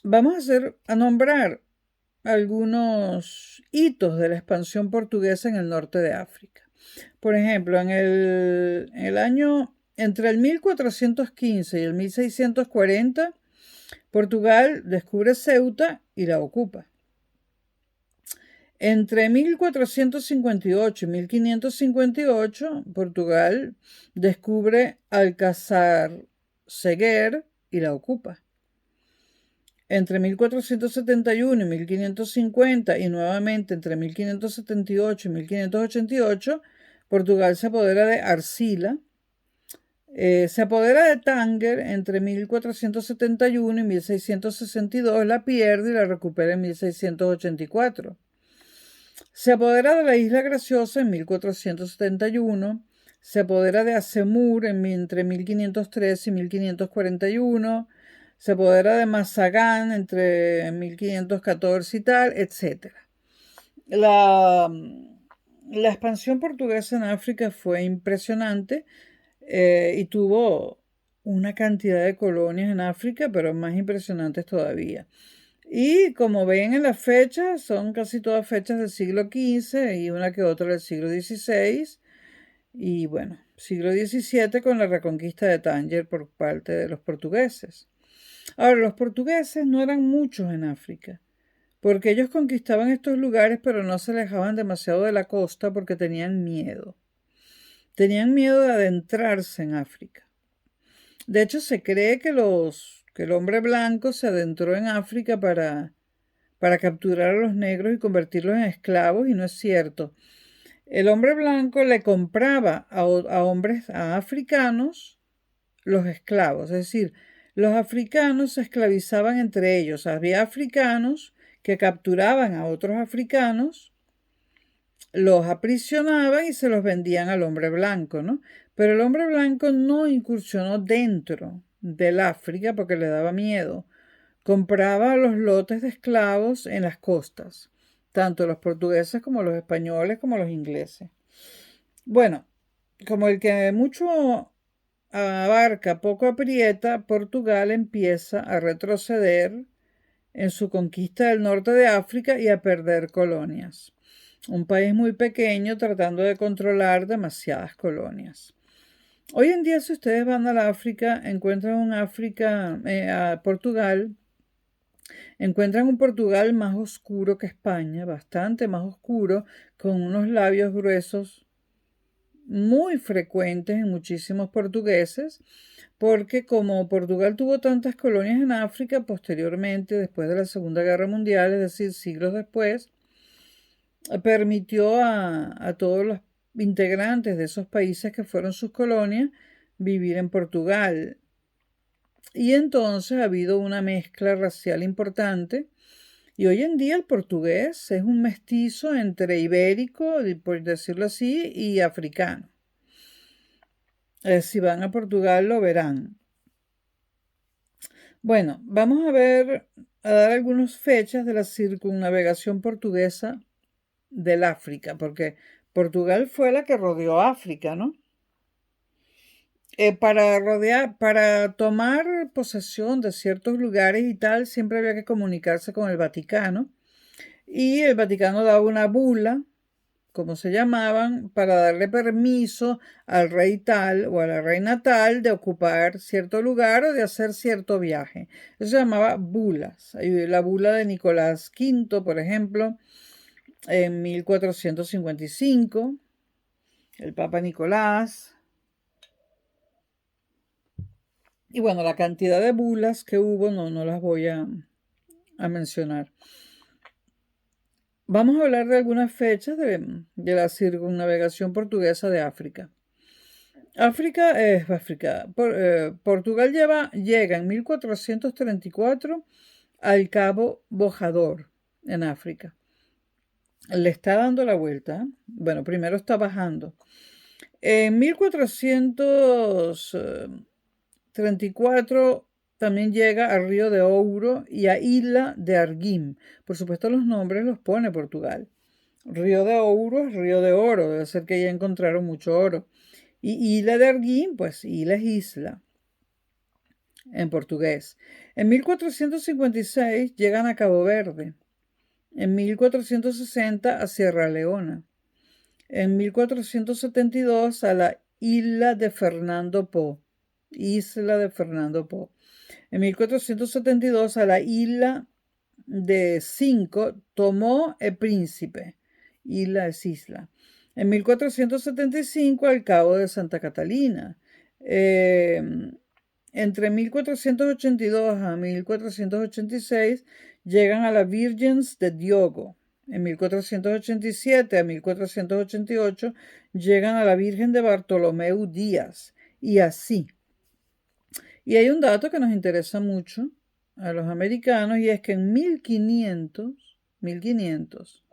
Vamos a nombrar algunos hitos de la expansión portuguesa en el norte de África. Por ejemplo, entre el 1415 y el 1640, Portugal descubre Ceuta y la ocupa. Entre 1458 y 1558, Portugal descubre Alcázar Seguer y la ocupa. Entre 1471 y 1550 y nuevamente entre 1578 y 1588, Portugal se apodera de Arcila, Se apodera de Tánger entre 1471 y 1662, la pierde y la recupera en 1684. Se apodera de la Isla Graciosa en 1471, se apodera de Azemur entre 1503 y 1541, se apodera de Mazagán entre 1514 y tal, etc. La expansión portuguesa en África fue impresionante y tuvo una cantidad de colonias en África, pero más impresionantes todavía. Y como ven en las fechas, son casi todas fechas del siglo XV y una que otra del siglo XVI. Y bueno, siglo XVII con la reconquista de Tánger por parte de los portugueses. Ahora, los portugueses no eran muchos en África, porque ellos conquistaban estos lugares, pero no se alejaban demasiado de la costa porque tenían miedo. Tenían miedo de adentrarse en África. De hecho, se cree que el hombre blanco se adentró en África para capturar a los negros y convertirlos en esclavos, y no es cierto. El hombre blanco le compraba a africanos los esclavos, es decir, los africanos se esclavizaban entre ellos. Había africanos que capturaban a otros africanos, los aprisionaban y se los vendían al hombre blanco, ¿no? Pero el hombre blanco no incursionó dentro del África porque le daba miedo. Compraba los lotes de esclavos en las costas, tanto los portugueses como los españoles como los ingleses. Bueno, como el que mucho abarca, poco aprieta, Portugal empieza a retroceder en su conquista del norte de África y a perder colonias. Un país muy pequeño tratando de controlar demasiadas colonias. Hoy en día, si ustedes van a la África, encuentran a Portugal, encuentran un Portugal más oscuro que España, bastante más oscuro, con unos labios gruesos muy frecuentes en muchísimos portugueses, porque como Portugal tuvo tantas colonias en África posteriormente, después de la Segunda Guerra Mundial, es decir, siglos después, permitió a todos los integrantes de esos países que fueron sus colonias vivir en Portugal. Y entonces ha habido una mezcla racial importante. Y hoy en día el portugués es un mestizo entre ibérico, por decirlo así, y africano. Si van a Portugal lo verán. Bueno, vamos a dar algunas fechas de la circunnavegación portuguesa del África, porque Portugal fue la que rodeó África, ¿no? Para tomar posesión de ciertos lugares y tal, siempre había que comunicarse con el Vaticano. Y el Vaticano daba una bula, como se llamaban, para darle permiso al rey tal o a la reina tal de ocupar cierto lugar o de hacer cierto viaje. Eso se llamaba bulas. La bula de Nicolás V, por ejemplo, en 1455, el Papa Nicolás. Y bueno, la cantidad de bulas que hubo no las voy a mencionar. Vamos a hablar de algunas fechas de la circunnavegación portuguesa de África. Portugal llega en 1434 al Cabo Bojador, en África. Le está dando la vuelta. Bueno, primero está bajando. En 1434 también llega a Río de Ouro y a Isla de Arguim. Por supuesto, los nombres los pone Portugal. Río de Ouro es Río de Oro, debe ser que ya encontraron mucho oro. Y Isla de Arguim, pues Isla es isla, en portugués. En 1456 llegan a Cabo Verde. En 1460 a Sierra Leona. En 1472 a la Isla de Fernando Po. Isla de Fernando Po. En 1472 a la isla de Cinco Tomó el Príncipe. Isla es isla. En 1475 al Cabo de Santa Catalina. Entre 1482 a 1486 llegan a las Virgens de Diogo. En 1487 a 1488 llegan a la Virgen de Bartolomeu Díaz. y así. Y hay un dato que nos interesa mucho a los americanos y es que en 1500,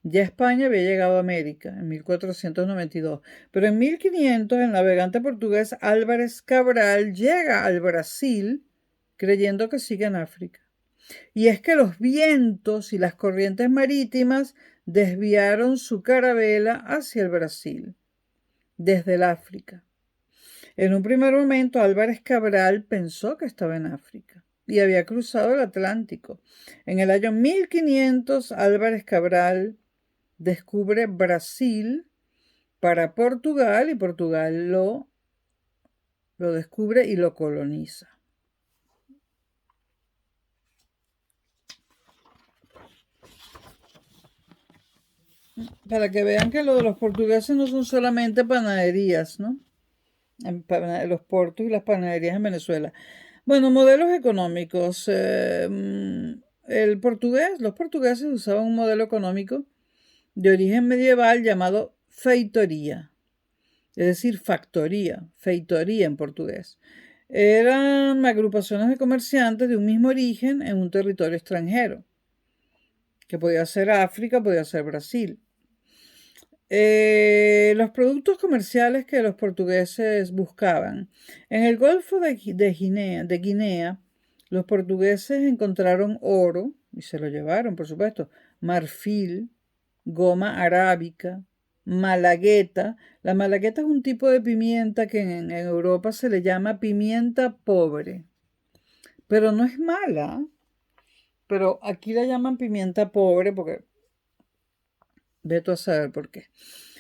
ya España había llegado a América en 1492, pero en 1500 el navegante portugués Álvarez Cabral llega al Brasil creyendo que sigue en África. Y es que los vientos y las corrientes marítimas desviaron su carabela hacia el Brasil, desde el África. En un primer momento Álvarez Cabral pensó que estaba en África y había cruzado el Atlántico. En el año 1500 Álvarez Cabral descubre Brasil para Portugal y Portugal lo descubre y lo coloniza. Para que vean que lo de los portugueses no son solamente panaderías, ¿no? Los puertos y las panaderías en Venezuela. Bueno, modelos económicos. Los portugueses usaban un modelo económico de origen medieval llamado feitoría, es decir, factoría, feitoría en portugués. Eran agrupaciones de comerciantes de un mismo origen en un territorio extranjero, que podía ser África, podía ser Brasil. Los productos comerciales que los portugueses buscaban. En el Golfo de Guinea, los portugueses encontraron oro, y se lo llevaron, por supuesto, marfil, goma arábica, malagueta. La malagueta es un tipo de pimienta que en Europa se le llama pimienta pobre, pero no es mala, pero aquí la llaman pimienta pobre porque veto a saber por qué.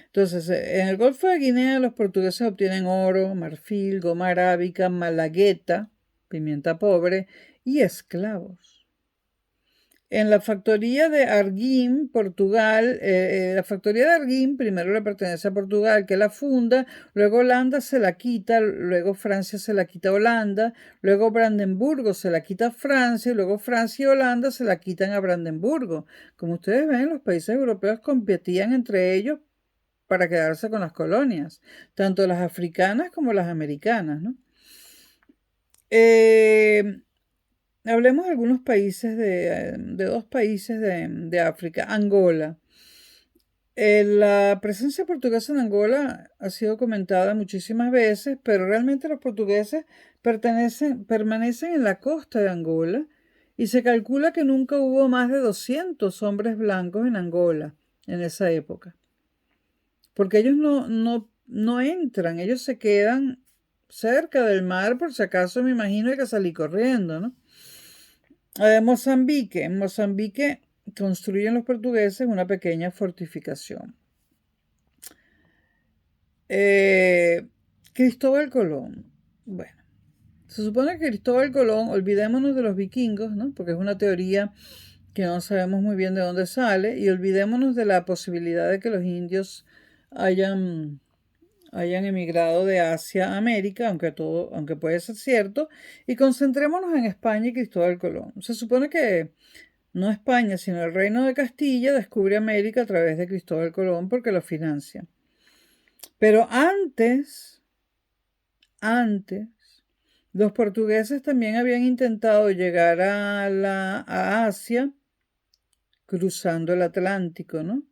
Entonces, en el Golfo de Guinea los portugueses obtienen oro, marfil, goma arábica, malagueta, pimienta pobre y esclavos. En la factoría de Arguim, Portugal, la factoría de Arguim primero le pertenece a Portugal, que la funda, luego Holanda se la quita, luego Francia se la quita a Holanda, luego Brandenburgo se la quita a Francia, y luego Francia y Holanda se la quitan a Brandenburgo. Como ustedes ven, los países europeos competían entre ellos para quedarse con las colonias, tanto las africanas como las americanas, ¿no? Hablemos de algunos países, de dos países de África. Angola. La presencia portuguesa en Angola ha sido comentada muchísimas veces, pero realmente los portugueses permanecen en la costa de Angola y se calcula que nunca hubo más de 200 hombres blancos en Angola en esa época. Porque ellos no entran, ellos se quedan cerca del mar, por si acaso me imagino hay que salir corriendo, ¿no? Mozambique. En Mozambique construyen los portugueses una pequeña fortificación. Cristóbal Colón. Bueno, se supone que Cristóbal Colón, olvidémonos de los vikingos, ¿no? Porque es una teoría que no sabemos muy bien de dónde sale, y olvidémonos de la posibilidad de que los indios hayan emigrado de Asia a América, aunque puede ser cierto, y concentrémonos en España y Cristóbal Colón. Se supone que no España, sino el Reino de Castilla descubre América a través de Cristóbal Colón porque lo financia. Pero antes, los portugueses también habían intentado llegar a Asia cruzando el Atlántico, ¿no?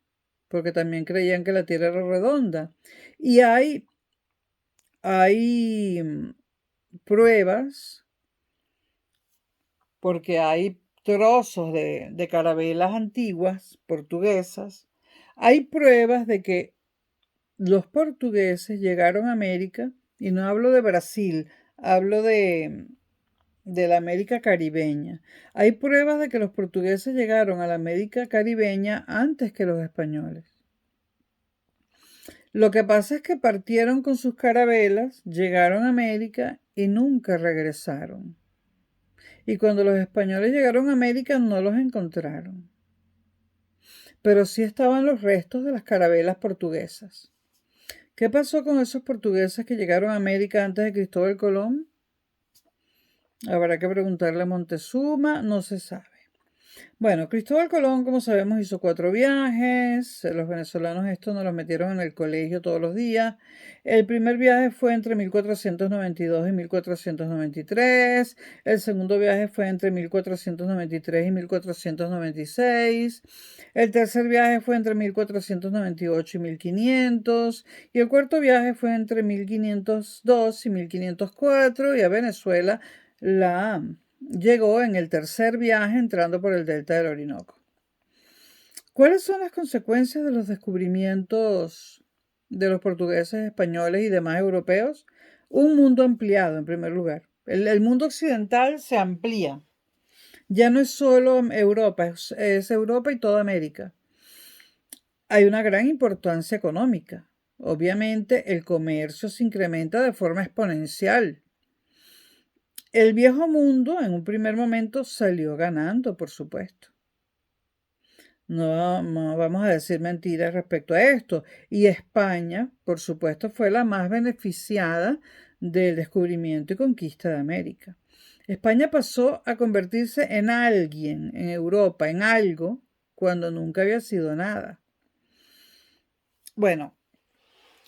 Porque también creían que la Tierra era redonda. Y hay pruebas, porque hay trozos de carabelas antiguas portuguesas, hay pruebas de que los portugueses llegaron a América, y no hablo de Brasil, hablo de la América caribeña. Hay pruebas de que los portugueses llegaron a la América caribeña antes que los españoles. Lo que pasa es que partieron con sus carabelas, llegaron a América y nunca regresaron. Y cuando los españoles llegaron a América no los encontraron. Pero sí estaban los restos de las carabelas portuguesas. ¿Qué pasó con esos portugueses que llegaron a América antes de Cristóbal Colón? Habrá que preguntarle a Montezuma, no se sabe. Bueno, Cristóbal Colón, como sabemos, hizo 4 viajes. Los venezolanos esto nos los metieron en el colegio todos los días. El primer viaje fue entre 1492 y 1493. El segundo viaje fue entre 1493 y 1496. El tercer viaje fue entre 1498 y 1500. Y el cuarto viaje fue entre 1502 y 1504. Y a Venezuela llegó en el tercer viaje entrando por el delta del Orinoco. ¿Cuáles son las consecuencias de los descubrimientos de los portugueses, españoles y demás europeos? Un mundo ampliado, en primer lugar. El mundo occidental se amplía. Ya no es solo Europa, es Europa y toda América. Hay una gran importancia económica. Obviamente el comercio se incrementa de forma exponencial. El viejo mundo en un primer momento salió ganando, por supuesto. No vamos a decir mentiras respecto a esto. Y España, por supuesto, fue la más beneficiada del descubrimiento y conquista de América. España pasó a convertirse en alguien en Europa, en algo, cuando nunca había sido nada. Bueno,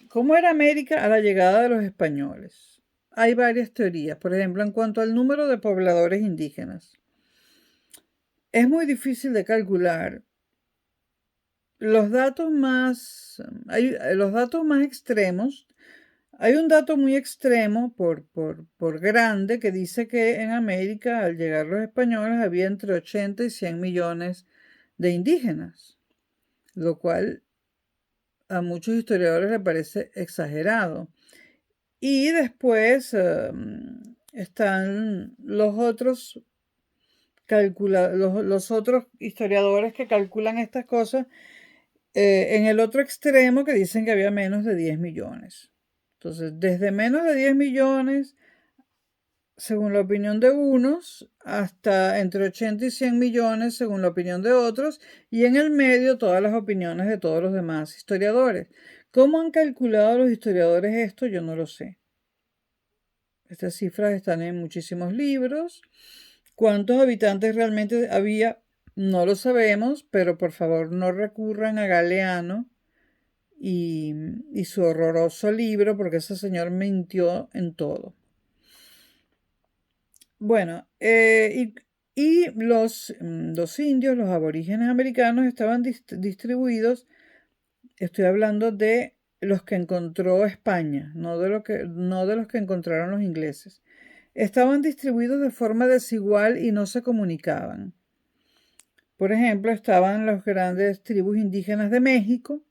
¿cómo era América a la llegada de los españoles? Hay varias teorías, por ejemplo, en cuanto al número de pobladores indígenas. Es muy difícil de calcular. Los datos más extremos, hay un dato muy extremo por grande que dice que en América al llegar los españoles había entre 80 y 100 millones de indígenas, lo cual a muchos historiadores les parece exagerado. Y después están los otros historiadores que calculan estas cosas en el otro extremo, que dicen que había menos de 10 millones. Entonces, desde menos de 10 millones, según la opinión de unos, hasta entre 80 y 100 millones, según la opinión de otros, y en el medio todas las opiniones de todos los demás historiadores. ¿Cómo han calculado los historiadores esto? Yo no lo sé. Estas cifras están en muchísimos libros. ¿Cuántos habitantes realmente había? No lo sabemos, pero por favor no recurran a Galeano y su horroroso libro, porque ese señor mintió en todo. Bueno, y los indios, los aborígenes americanos, estaban distribuidos, estoy hablando de los que encontró España, no de los que encontraron los ingleses. Estaban distribuidos de forma desigual y no se comunicaban. Por ejemplo, estaban las grandes tribus indígenas de México,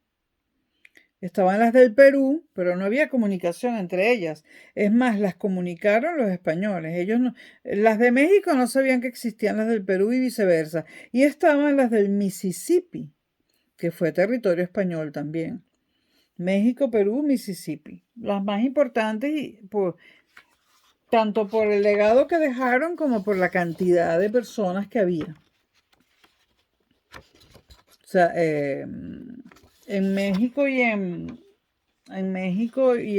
estaban las del Perú, pero no había comunicación entre ellas. Es más, las comunicaron los españoles. Las de México no sabían que existían las del Perú y viceversa. Y estaban las del Mississippi, que fue territorio español también. México, Perú, Mississippi. Las más importantes, tanto por el legado que dejaron como por la cantidad de personas que había. O sea, en México y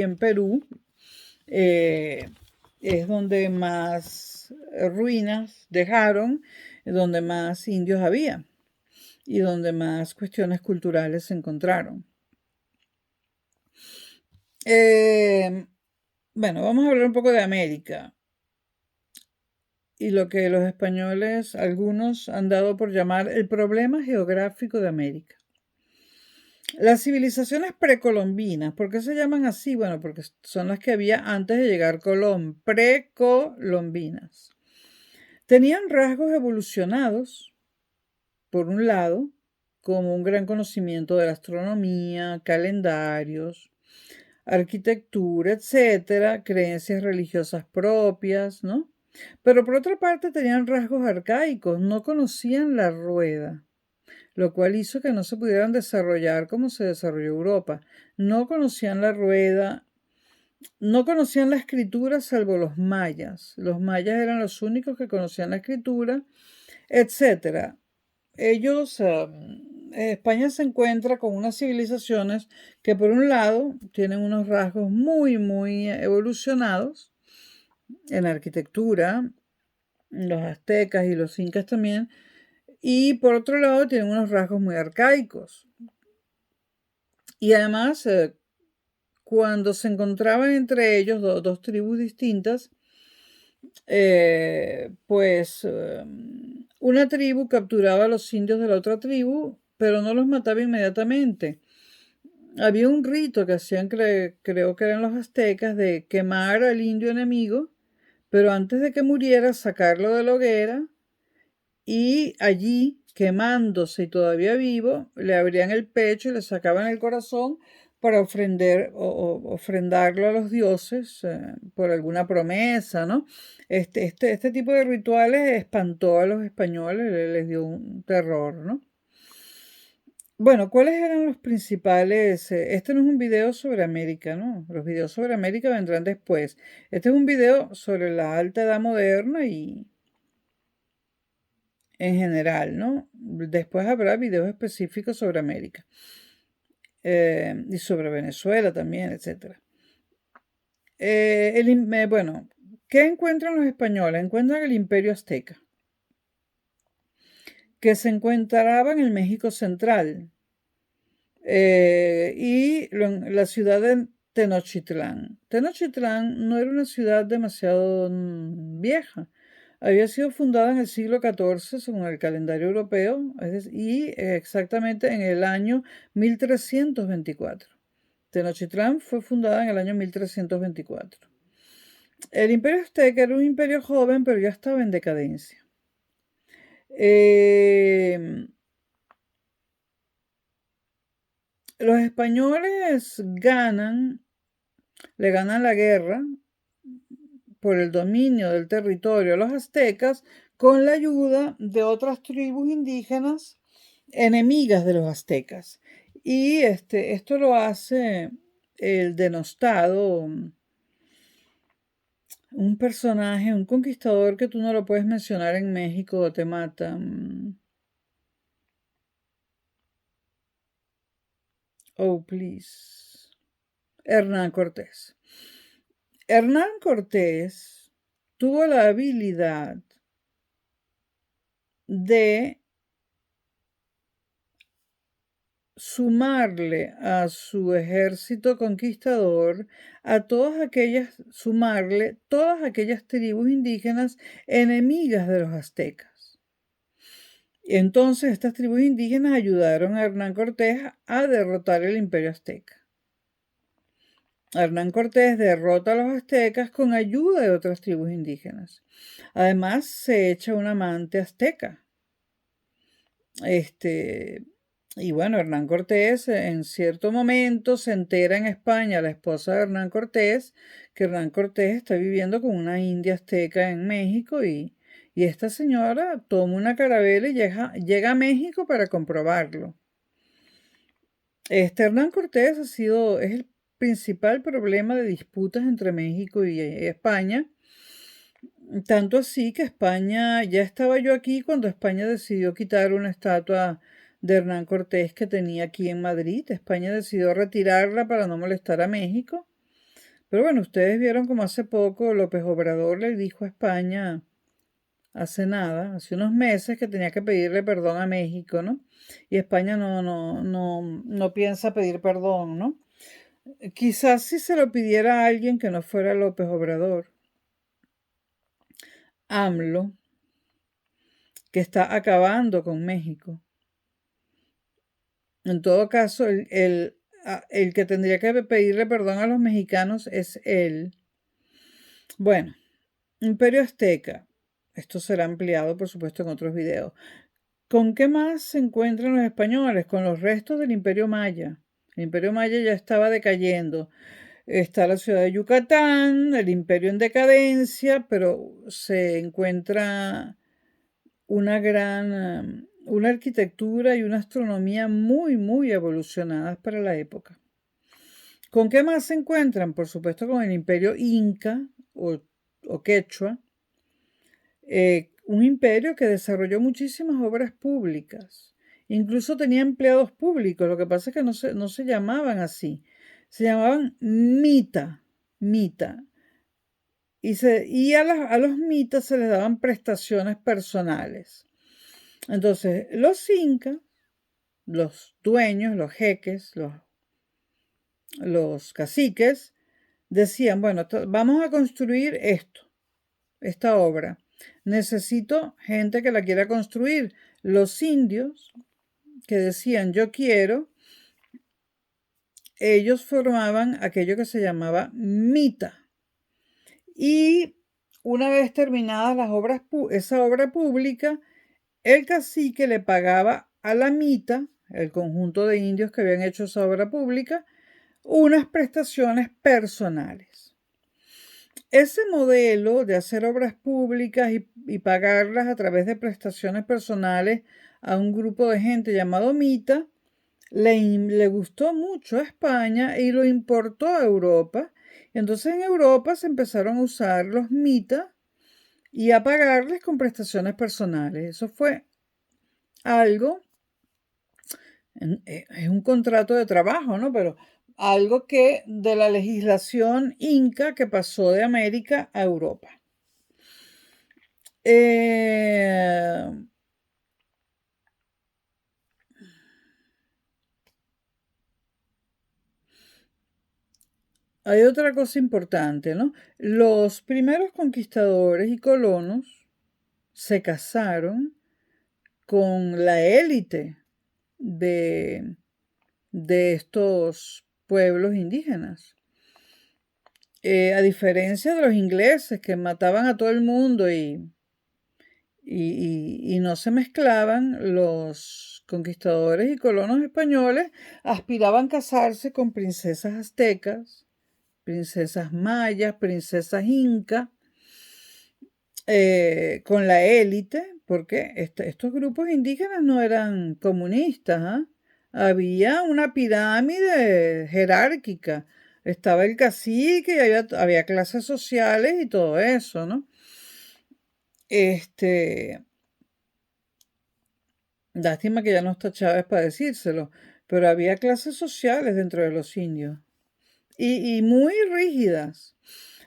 en Perú es donde más ruinas dejaron, donde más indios había y donde más cuestiones culturales se encontraron. Bueno, vamos a hablar un poco de América y lo que los españoles, algunos, han dado por llamar el problema geográfico de América. Las civilizaciones precolombinas, ¿por qué se llaman así? Bueno, porque son las que había antes de llegar Colón, precolombinas. Tenían rasgos evolucionados, por un lado, como un gran conocimiento de la astronomía, calendarios, arquitectura, etcétera, creencias religiosas propias, ¿no? Pero por otra parte tenían rasgos arcaicos, no conocían la rueda, lo cual hizo que no se pudieran desarrollar como se desarrolló Europa. No conocían la rueda, no conocían la escritura salvo los mayas. Los mayas eran los únicos que conocían la escritura, etcétera. España se encuentra con unas civilizaciones que por un lado tienen unos rasgos muy, muy evolucionados en arquitectura, los aztecas y los incas también, Y por otro lado tienen unos rasgos muy arcaicos. Y además, cuando se encontraban entre ellos dos tribus distintas, pues una tribu capturaba a los indios de la otra tribu, pero no los mataba inmediatamente. Había un rito que hacían, creo que eran los aztecas, de quemar al indio enemigo, pero antes de que muriera, sacarlo de la hoguera y allí, quemándose y todavía vivo, le abrían el pecho y le sacaban el corazón para ofrendarlo a los dioses por alguna promesa, ¿no? Este tipo de rituales espantó a los españoles, les dio un terror, ¿no? Bueno, ¿cuáles eran los principales? Este no es un video sobre América, ¿no? Los videos sobre América vendrán después. Este es un video sobre la Alta Edad Moderna y en general, ¿no? Después habrá videos específicos sobre América y sobre Venezuela también, etc. Bueno, ¿qué encuentran los españoles? Encuentran el Imperio Azteca, que se encontraba en el México Central y la ciudad de Tenochtitlán. Tenochtitlán no era una ciudad demasiado vieja. Había sido fundada en el siglo XIV según el calendario europeo y exactamente en el año 1324. Tenochtitlán fue fundada en el año 1324. El imperio azteca era un imperio joven, pero ya estaba en decadencia. Los españoles le ganan la guerra por el dominio del territorio a los aztecas con la ayuda de otras tribus indígenas enemigas de los aztecas. Y esto lo hace el denostado, un personaje, un conquistador que tú no lo puedes mencionar en México o te matan. Oh, please. Hernán Cortés. Hernán Cortés tuvo la habilidad de sumarle a su ejército conquistador sumarle todas aquellas tribus indígenas enemigas de los aztecas. Entonces estas tribus indígenas ayudaron a Hernán Cortés a derrotar el imperio azteca. Hernán Cortés derrota a los aztecas con ayuda de otras tribus indígenas. Además se echa un amante azteca. Y bueno, Hernán Cortés en cierto momento se entera en España, la esposa de Hernán Cortés, que Hernán Cortés está viviendo con una india azteca en México y esta señora toma una carabela y llega a México para comprobarlo. Hernán Cortés es el principal problema de disputas entre México y España. Tanto así que España, ya estaba yo aquí cuando España decidió quitar una estatua de Hernán Cortés que tenía aquí en Madrid. España decidió retirarla para no molestar a México. Pero bueno, ustedes vieron como hace poco López Obrador le dijo a España, hace unos meses, que tenía que pedirle perdón a México, ¿no? Y España no piensa pedir perdón, ¿no? Quizás si se lo pidiera a alguien que no fuera López Obrador. AMLO, que está acabando con México. En todo caso, el que tendría que pedirle perdón a los mexicanos es él. Bueno, Imperio Azteca. Esto será ampliado, por supuesto, en otros videos. ¿Con qué más se encuentran los españoles? Con los restos del Imperio Maya. El Imperio Maya ya estaba decayendo. Está la ciudad de Yucatán, el imperio en decadencia, pero se encuentra una arquitectura y una astronomía muy, muy evolucionadas para la época. ¿Con qué más se encuentran? Por supuesto con el imperio Inca o Quechua, un imperio que desarrolló muchísimas obras públicas. Incluso tenía empleados públicos, lo que pasa es que no se llamaban así. Se llamaban mita. Y a los mitas se les daban prestaciones personales. Entonces, los incas, los dueños, los jeques, los caciques, decían, bueno, vamos a construir esta obra. Necesito gente que la quiera construir. Los indios que decían, yo quiero, ellos formaban aquello que se llamaba mita. Y una vez terminadas esa obra pública, el cacique le pagaba a la mita, el conjunto de indios que habían hecho esa obra pública, unas prestaciones personales. Ese modelo de hacer obras públicas y pagarlas a través de prestaciones personales a un grupo de gente llamado mita, le gustó mucho a España y lo importó a Europa. Entonces en Europa se empezaron a usar los mita y a pagarles con prestaciones personales. Eso fue algo, es un contrato de trabajo, ¿no? Pero algo que de la legislación inca que pasó de América a Europa. Hay otra cosa importante, ¿no? Los primeros conquistadores y colonos se casaron con la élite de estos pueblos indígenas. A diferencia de los ingleses que mataban a todo el mundo y no se mezclaban, los conquistadores y colonos españoles aspiraban a casarse con princesas aztecas, princesas mayas, princesas incas, con la élite, porque estos grupos indígenas no eran comunistas, ¿ah? Había una pirámide jerárquica. Estaba el cacique y había clases sociales y todo eso, ¿no? Lástima que ya no está Chávez para decírselo, pero había clases sociales dentro de los indios y muy rígidas.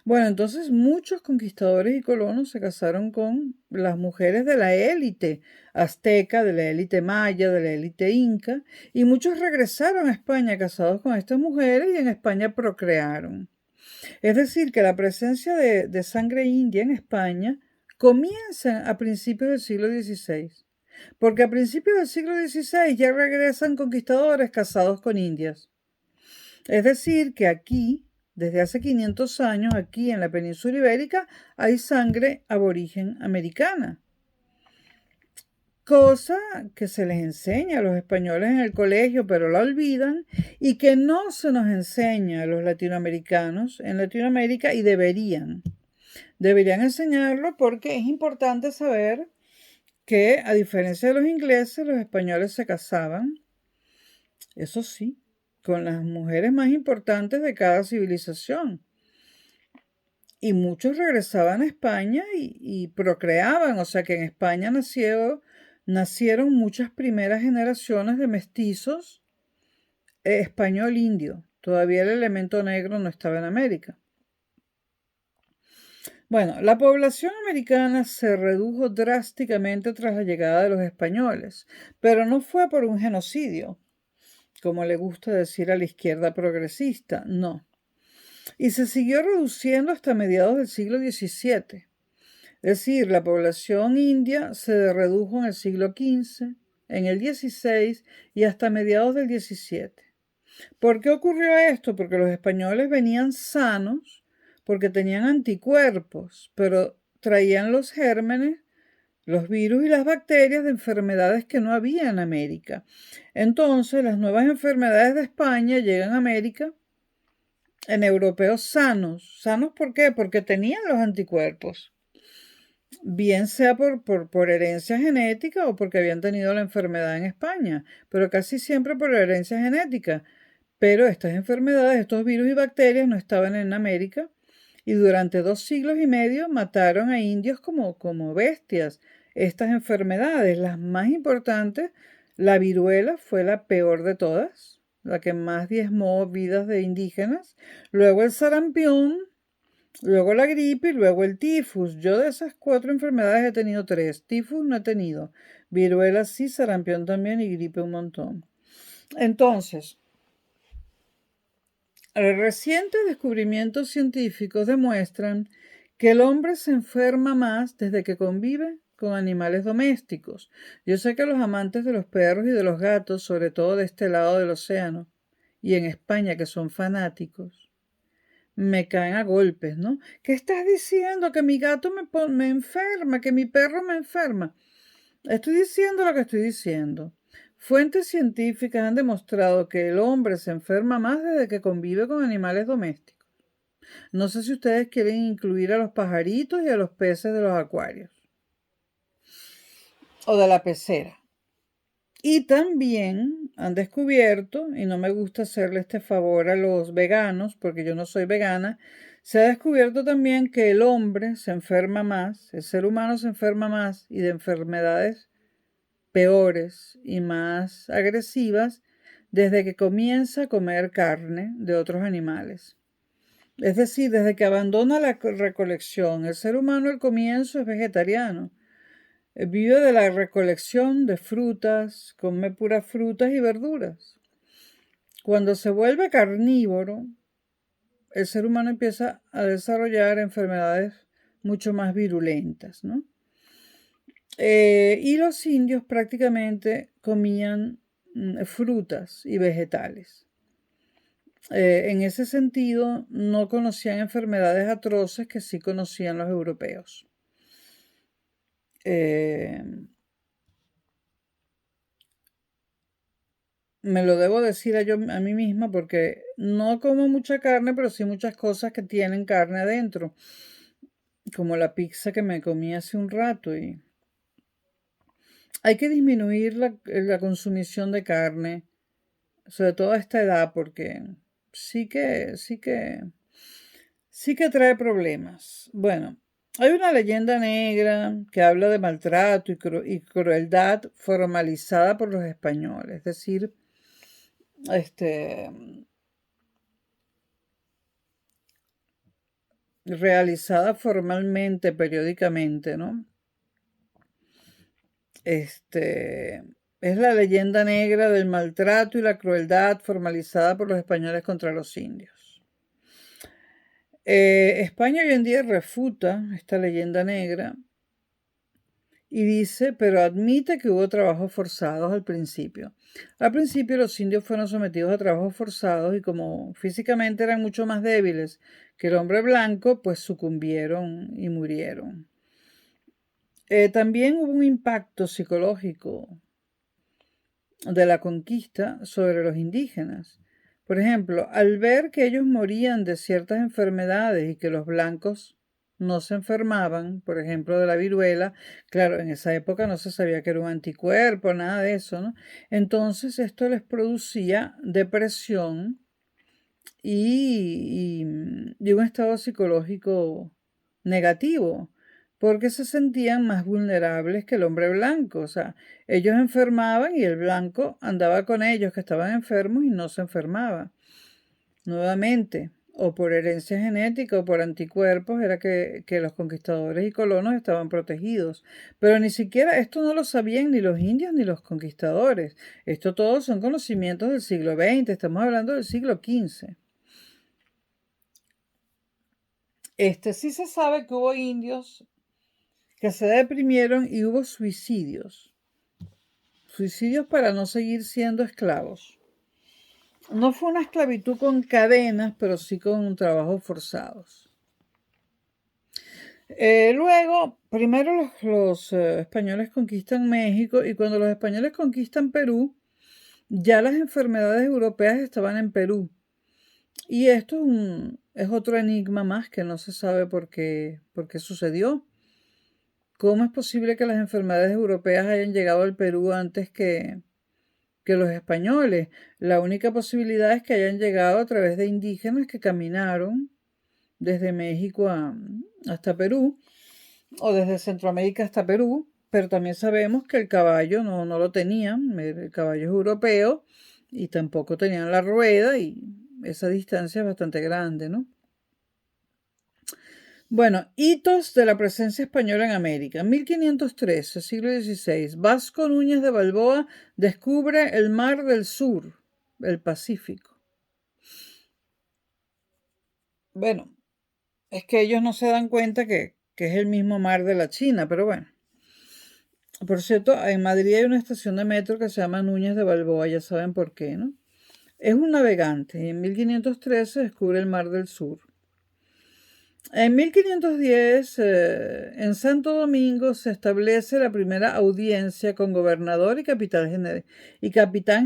Bueno, entonces muchos conquistadores y colonos se casaron con las mujeres de la élite azteca, de la élite maya, de la élite inca, y muchos regresaron a España casados con estas mujeres y en España procrearon. Es decir, que la presencia de sangre india en España comienza a principios del siglo XVI, porque a principios del siglo XVI ya regresan conquistadores casados con indias. Es decir, que aquí, desde hace 500 años, aquí en la península ibérica, hay sangre aborigen americana. Cosa que se les enseña a los españoles en el colegio, pero la olvidan, y que no se nos enseña a los latinoamericanos en Latinoamérica y deberían. Deberían enseñarlo porque es importante saber que, a diferencia de los ingleses, los españoles se casaban, eso sí, con las mujeres más importantes de cada civilización. Y muchos regresaban a España y procreaban, o sea que en España nacieron muchas primeras generaciones de mestizos español-indio. Todavía el elemento negro no estaba en América. Bueno, la población americana se redujo drásticamente tras la llegada de los españoles, pero no fue por un genocidio, como le gusta decir a la izquierda progresista, no. Y se siguió reduciendo hasta mediados del siglo XVII. Es decir, la población india se redujo en el siglo XV, en el XVI y hasta mediados del XVII. ¿Por qué ocurrió esto? Porque los españoles venían sanos, porque tenían anticuerpos, pero traían los gérmenes, los virus y las bacterias de enfermedades que no había en América. Entonces, las nuevas enfermedades de España llegan a América en europeos sanos. ¿Sanos por qué? Porque tenían los anticuerpos. Bien sea por herencia genética o porque habían tenido la enfermedad en España, pero casi siempre por herencia genética. Pero estas enfermedades, estos virus y bacterias no estaban en América y durante 2 siglos y medio mataron a indios como bestias. Estas enfermedades, las más importantes, la viruela fue la peor de todas, la que más diezmó vidas de indígenas, luego el sarampión, luego la gripe y luego el tifus. Yo de esas 4 enfermedades he tenido 3. Tifus no he tenido. Viruela sí, sarampión también y gripe un montón. Entonces, recientes descubrimientos científicos demuestran que el hombre se enferma más desde que convive con animales domésticos. Yo sé que los amantes de los perros y de los gatos, sobre todo de este lado del océano, y en España, que son fanáticos, me caen a golpes, ¿no? ¿Qué estás diciendo? Que mi gato me enferma, que mi perro me enferma. Estoy diciendo lo que estoy diciendo. Fuentes científicas han demostrado que el hombre se enferma más desde que convive con animales domésticos. No sé si ustedes quieren incluir a los pajaritos y a los peces de los acuarios o de la pecera. Y también han descubierto, y no me gusta hacerle este favor a los veganos, porque yo no soy vegana, se ha descubierto también que el hombre se enferma más, el ser humano se enferma más y de enfermedades peores y más agresivas desde que comienza a comer carne de otros animales. Es decir, desde que abandona la recolección. El ser humano al comienzo es vegetariano. Vive de la recolección de frutas, come puras frutas y verduras. Cuando se vuelve carnívoro, el ser humano empieza a desarrollar enfermedades mucho más virulentas, ¿no? Y los indios prácticamente comían frutas y vegetales. En ese sentido, no conocían enfermedades atroces que sí conocían los europeos. Me lo debo decir a mí misma porque no como mucha carne, pero sí muchas cosas que tienen carne adentro, como la pizza que me comí hace un rato. Y hay que disminuir la consumición de carne, sobre todo a esta edad, porque sí que trae problemas. Bueno, hay una leyenda negra que habla de maltrato y crueldad formalizada por los españoles, es decir, realizada formalmente, periódicamente, ¿no? Es la leyenda negra del maltrato y la crueldad formalizada por los españoles contra los indios. España hoy en día refuta esta leyenda negra y dice, pero admite que hubo trabajos forzados al principio. Al principio los indios fueron sometidos a trabajos forzados y como físicamente eran mucho más débiles que el hombre blanco, pues sucumbieron y murieron. También hubo un impacto psicológico de la conquista sobre los indígenas. Por ejemplo, al ver que ellos morían de ciertas enfermedades y que los blancos no se enfermaban, por ejemplo, de la viruela, claro, en esa época no se sabía que era un anticuerpo, nada de eso, ¿no? Entonces esto les producía depresión y un estado psicológico negativo, porque se sentían más vulnerables que el hombre blanco. O sea, ellos enfermaban y el blanco andaba con ellos que estaban enfermos y no se enfermaba. Nuevamente, o por herencia genética o por anticuerpos, era que los conquistadores y colonos estaban protegidos. Pero ni siquiera esto no lo sabían ni los indios ni los conquistadores. Esto todos son conocimientos del siglo XX, estamos hablando del siglo XV. Sí se sabe que hubo indios que se deprimieron y hubo suicidios. Suicidios para no seguir siendo esclavos. No fue una esclavitud con cadenas, pero sí con trabajos forzados. Luego, primero los españoles conquistan México y cuando los españoles conquistan Perú, ya las enfermedades europeas estaban en Perú. Y esto es otro enigma más que no se sabe por qué sucedió. ¿Cómo es posible que las enfermedades europeas hayan llegado al Perú antes que los españoles? La única posibilidad es que hayan llegado a través de indígenas que caminaron desde México hasta Perú o desde Centroamérica hasta Perú, pero también sabemos que el caballo no lo tenían, el caballo es europeo y tampoco tenían la rueda y esa distancia es bastante grande, ¿no? Bueno, hitos de la presencia española en América. 1513, siglo XVI. Vasco Núñez de Balboa descubre el Mar del Sur, el Pacífico. Bueno, es que ellos no se dan cuenta que es el mismo mar de la China, pero bueno. Por cierto, en Madrid hay una estación de metro que se llama Núñez de Balboa, ya saben por qué, ¿no? Es un navegante y en 1513 descubre el Mar del Sur. En 1510, en Santo Domingo se establece la primera audiencia con gobernador y capitán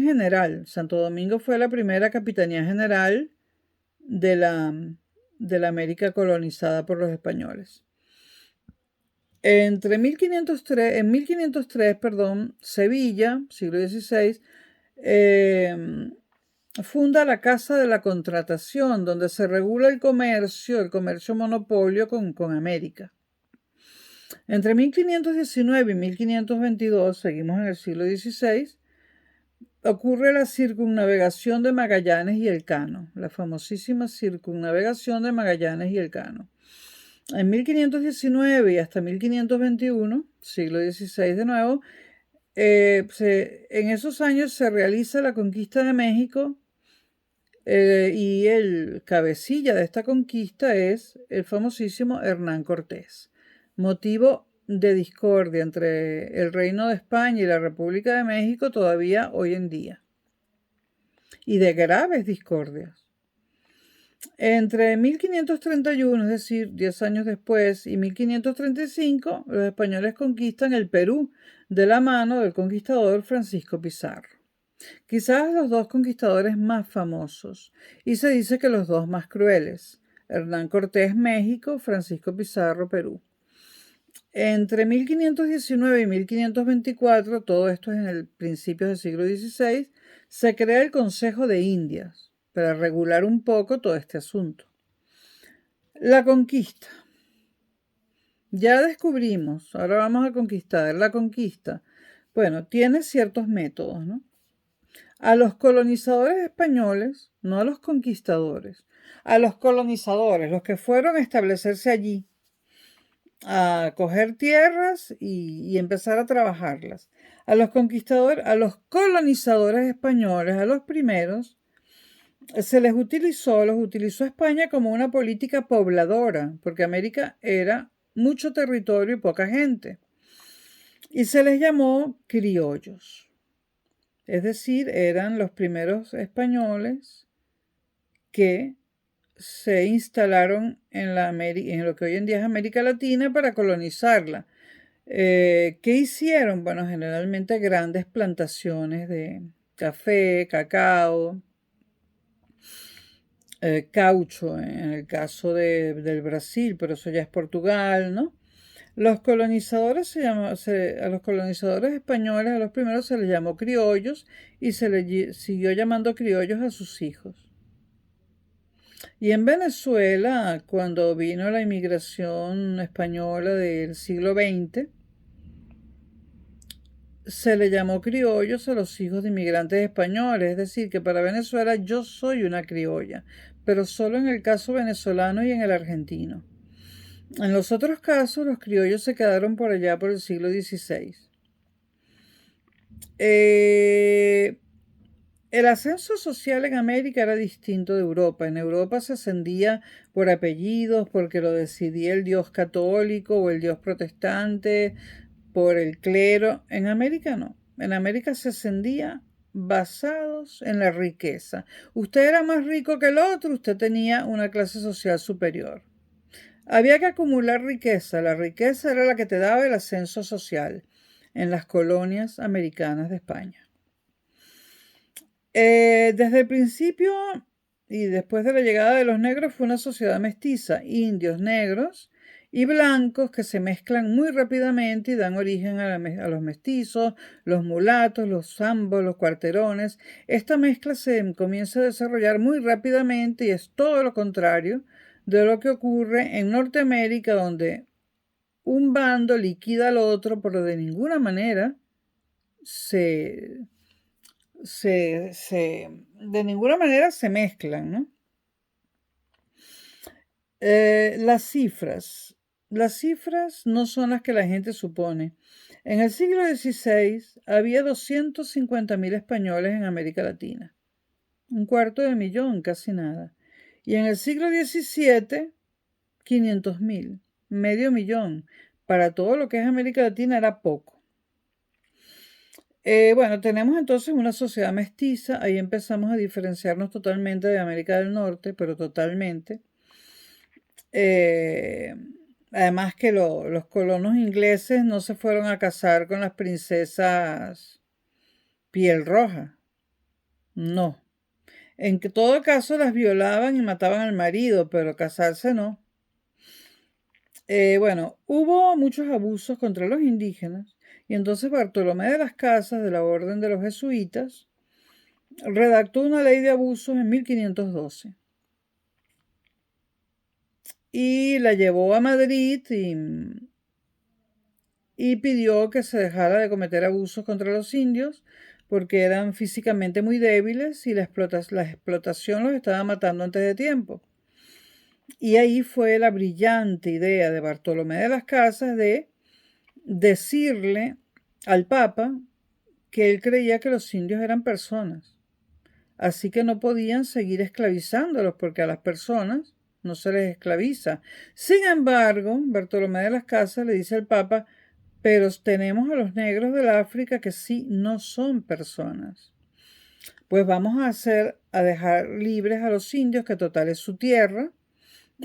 general. Santo Domingo fue la primera capitanía general de la América colonizada por los españoles. En 1503, Sevilla, siglo XVI, funda la Casa de la Contratación, donde se regula el comercio monopolio con América. Entre 1519 y 1522, seguimos en el siglo XVI, ocurre la circunnavegación de Magallanes y Elcano, la famosísima circunnavegación de Magallanes y Elcano. En 1519 y hasta 1521, siglo XVI de nuevo, en esos años se realiza la conquista de México y el cabecilla de esta conquista es el famosísimo Hernán Cortés, motivo de discordia entre el Reino de España y la República de México todavía hoy en día, y de graves discordias. Entre 1531, es decir, 10 años después, y 1535, los españoles conquistan el Perú de la mano del conquistador Francisco Pizarro. Quizás los dos conquistadores más famosos, y se dice que los dos más crueles. Hernán Cortés, México; Francisco Pizarro, Perú. Entre 1519 y 1524, todo esto es en el principio del siglo XVI, se crea el Consejo de Indias para regular un poco todo este asunto. La conquista. Ya descubrimos, ahora vamos a conquistar. La conquista, bueno, tiene ciertos métodos, ¿no? A los colonizadores españoles, no a los conquistadores, a los colonizadores, los que fueron a establecerse allí, a coger tierras y empezar a trabajarlas. A los conquistadores, a los colonizadores españoles, a los primeros, se los utilizó España como una política pobladora, porque América era mucho territorio y poca gente. Y se les llamó criollos. Es decir, eran los primeros españoles que se instalaron en lo que hoy en día es América Latina para colonizarla. ¿Qué hicieron? Bueno, generalmente grandes plantaciones de café, cacao, caucho, en el caso del Brasil, pero eso ya es Portugal, ¿no? Los colonizadores a los colonizadores españoles, a los primeros se les llamó criollos y se les siguió llamando criollos a sus hijos. Y en Venezuela, cuando vino la inmigración española del siglo XX, se le llamó criollos a los hijos de inmigrantes españoles, es decir, que para Venezuela yo soy una criolla, pero solo en el caso venezolano y en el argentino. En los otros casos, los criollos se quedaron por allá por el siglo XVI. El ascenso social en América era distinto de Europa. En Europa se ascendía por apellidos, porque lo decidía el dios católico o el dios protestante, por el clero. En América no. En América se ascendía basados en la riqueza. Usted era más rico que el otro, usted tenía una clase social superior. Había que acumular riqueza. La riqueza era la que te daba el ascenso social en las colonias americanas de España. Desde el principio y después de la llegada de los negros fue una sociedad mestiza, indios, negros y blancos que se mezclan muy rápidamente y dan origen a los mestizos, los mulatos, los zambos, los cuarterones. Esta mezcla se comienza a desarrollar muy rápidamente y es todo lo contrario de lo que ocurre en Norteamérica, donde un bando liquida al otro, pero de ninguna manera de ninguna manera se mezclan, ¿no? Las cifras. Las cifras no son las que la gente supone. En el siglo XVI había 250.000 españoles en América Latina. Un cuarto de millón, casi nada. Y en el siglo XVII, 500.000, medio millón. Para todo lo que es América Latina era poco. Bueno, tenemos entonces una sociedad mestiza. Ahí empezamos a diferenciarnos totalmente de América del Norte, pero totalmente. Además que los colonos ingleses no se fueron a casar con las princesas piel roja. No. En que todo caso las violaban y mataban al marido, pero casarse no. Bueno, hubo muchos abusos contra los indígenas y entonces Bartolomé de las Casas, de la Orden de los Jesuitas, redactó una ley de abusos en 1512 y la llevó a Madrid y pidió que se dejara de cometer abusos contra los indios porque eran físicamente muy débiles y la explotación los estaba matando antes de tiempo. Y ahí fue la brillante idea de Bartolomé de las Casas de decirle al Papa que él creía que los indios eran personas, así que no podían seguir esclavizándolos porque a las personas no se les esclaviza. Sin embargo, Bartolomé de las Casas le dice al Papa, pero tenemos a los negros del África que sí no son personas. Pues vamos a dejar libres a los indios, que total es su tierra,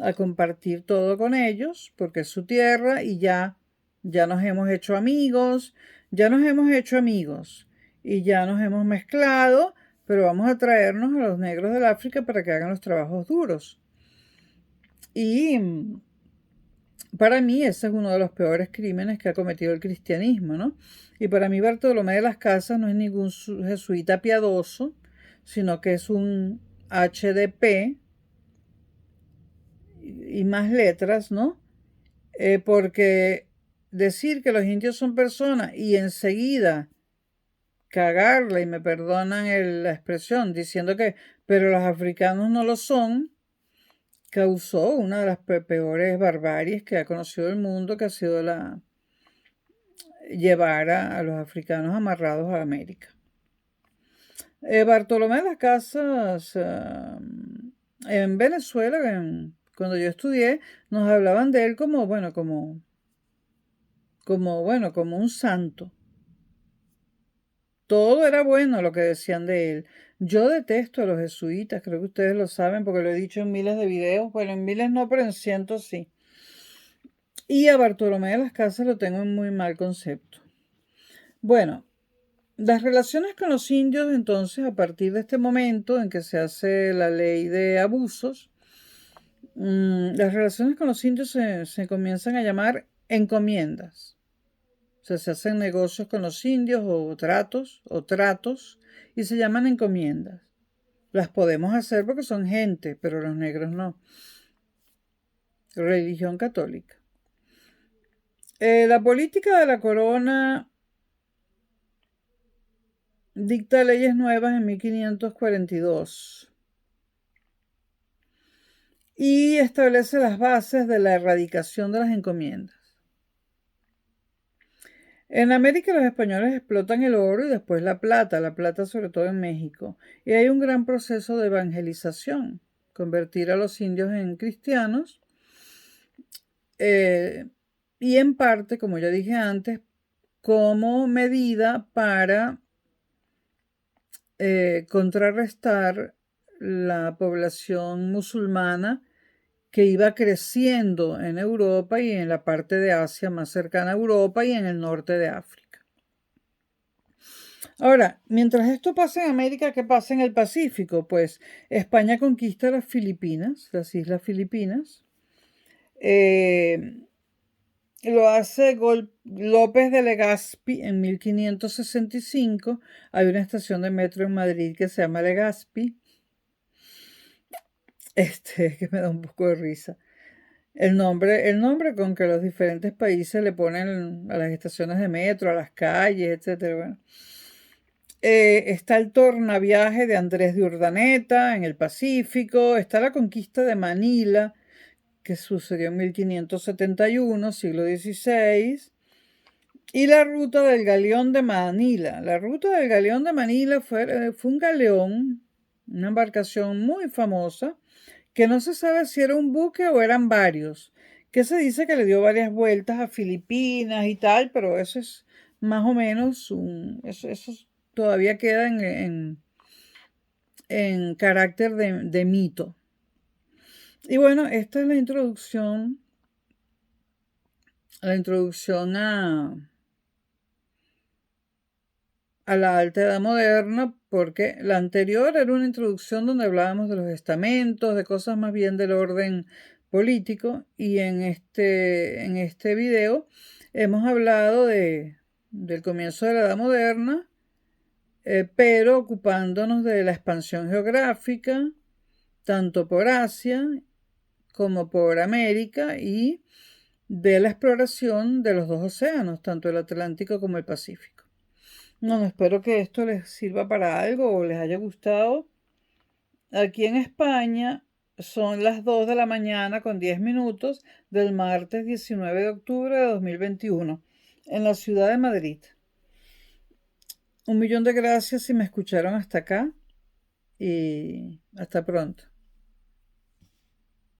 a compartir todo con ellos, porque es su tierra y ya nos hemos hecho amigos, y ya nos hemos mezclado, pero vamos a traernos a los negros del África para que hagan los trabajos duros. Y para mí ese es uno de los peores crímenes que ha cometido el cristianismo, ¿no? Y para mí Bartolomé de las Casas no es ningún jesuita piadoso, sino que es un HDP y más letras, ¿no? Porque decir que los indios son personas y enseguida cagarla, y me perdonan la expresión, diciendo que, pero los africanos no lo son, causó una de las peores barbaries que ha conocido el mundo, que ha sido llevar a los africanos amarrados a América. Bartolomé de las Casas, en Venezuela, cuando yo estudié, nos hablaban de él como un santo. Todo era bueno lo que decían de él. Yo detesto a los jesuitas, creo que ustedes lo saben porque lo he dicho en miles de videos. Bueno, en miles no, pero en cientos sí. Y a Bartolomé de las Casas lo tengo en muy mal concepto. Bueno, las relaciones con los indios, entonces, a partir de este momento en que se hace la ley de abusos, las relaciones con los indios se comienzan a llamar encomiendas. O sea, se hacen negocios con los indios o tratos, y se llaman encomiendas. Las podemos hacer porque son gente, pero los negros no. Religión católica. La política de la corona dicta leyes nuevas en 1542 y establece las bases de la erradicación de las encomiendas. En América los españoles explotan el oro y después la plata sobre todo en México. Y hay un gran proceso de evangelización, convertir a los indios en cristianos. Y en parte, como ya dije antes, como medida para contrarrestar la población musulmana que iba creciendo en Europa y en la parte de Asia más cercana a Europa y en el norte de África. Ahora, mientras esto pasa en América, ¿qué pasa en el Pacífico? Pues España conquista las Filipinas, las Islas Filipinas. Lo hace López de Legazpi en 1565. Hay una estación de metro en Madrid que se llama Legazpi. Que me da un poco de risa. El nombre con que los diferentes países le ponen a las estaciones de metro, a las calles, etc. Bueno. Está el tornaviaje de Andrés de Urdaneta en el Pacífico. Está la conquista de Manila, que sucedió en 1571, siglo XVI, y la ruta del Galeón de Manila. La ruta del Galeón de Manila fue un galeón, una embarcación muy famosa, que no se sabe si era un buque o eran varios, que se dice que le dio varias vueltas a Filipinas y tal, pero eso es más o menos eso todavía queda en carácter de mito. Y bueno, esta es la introducción a la Alta Edad Moderna, porque la anterior era una introducción donde hablábamos de los estamentos, de cosas más bien del orden político, y en este video hemos hablado del comienzo de la Edad Moderna, pero ocupándonos de la expansión geográfica, tanto por Asia como por América, y de la exploración de los dos océanos, tanto el Atlántico como el Pacífico. No, espero que esto les sirva para algo o les haya gustado. Aquí en España son las 2 de la mañana con 10 minutos del martes 19 de octubre de 2021 en la ciudad de Madrid. 1.000.000 de gracias si me escucharon hasta acá y hasta pronto.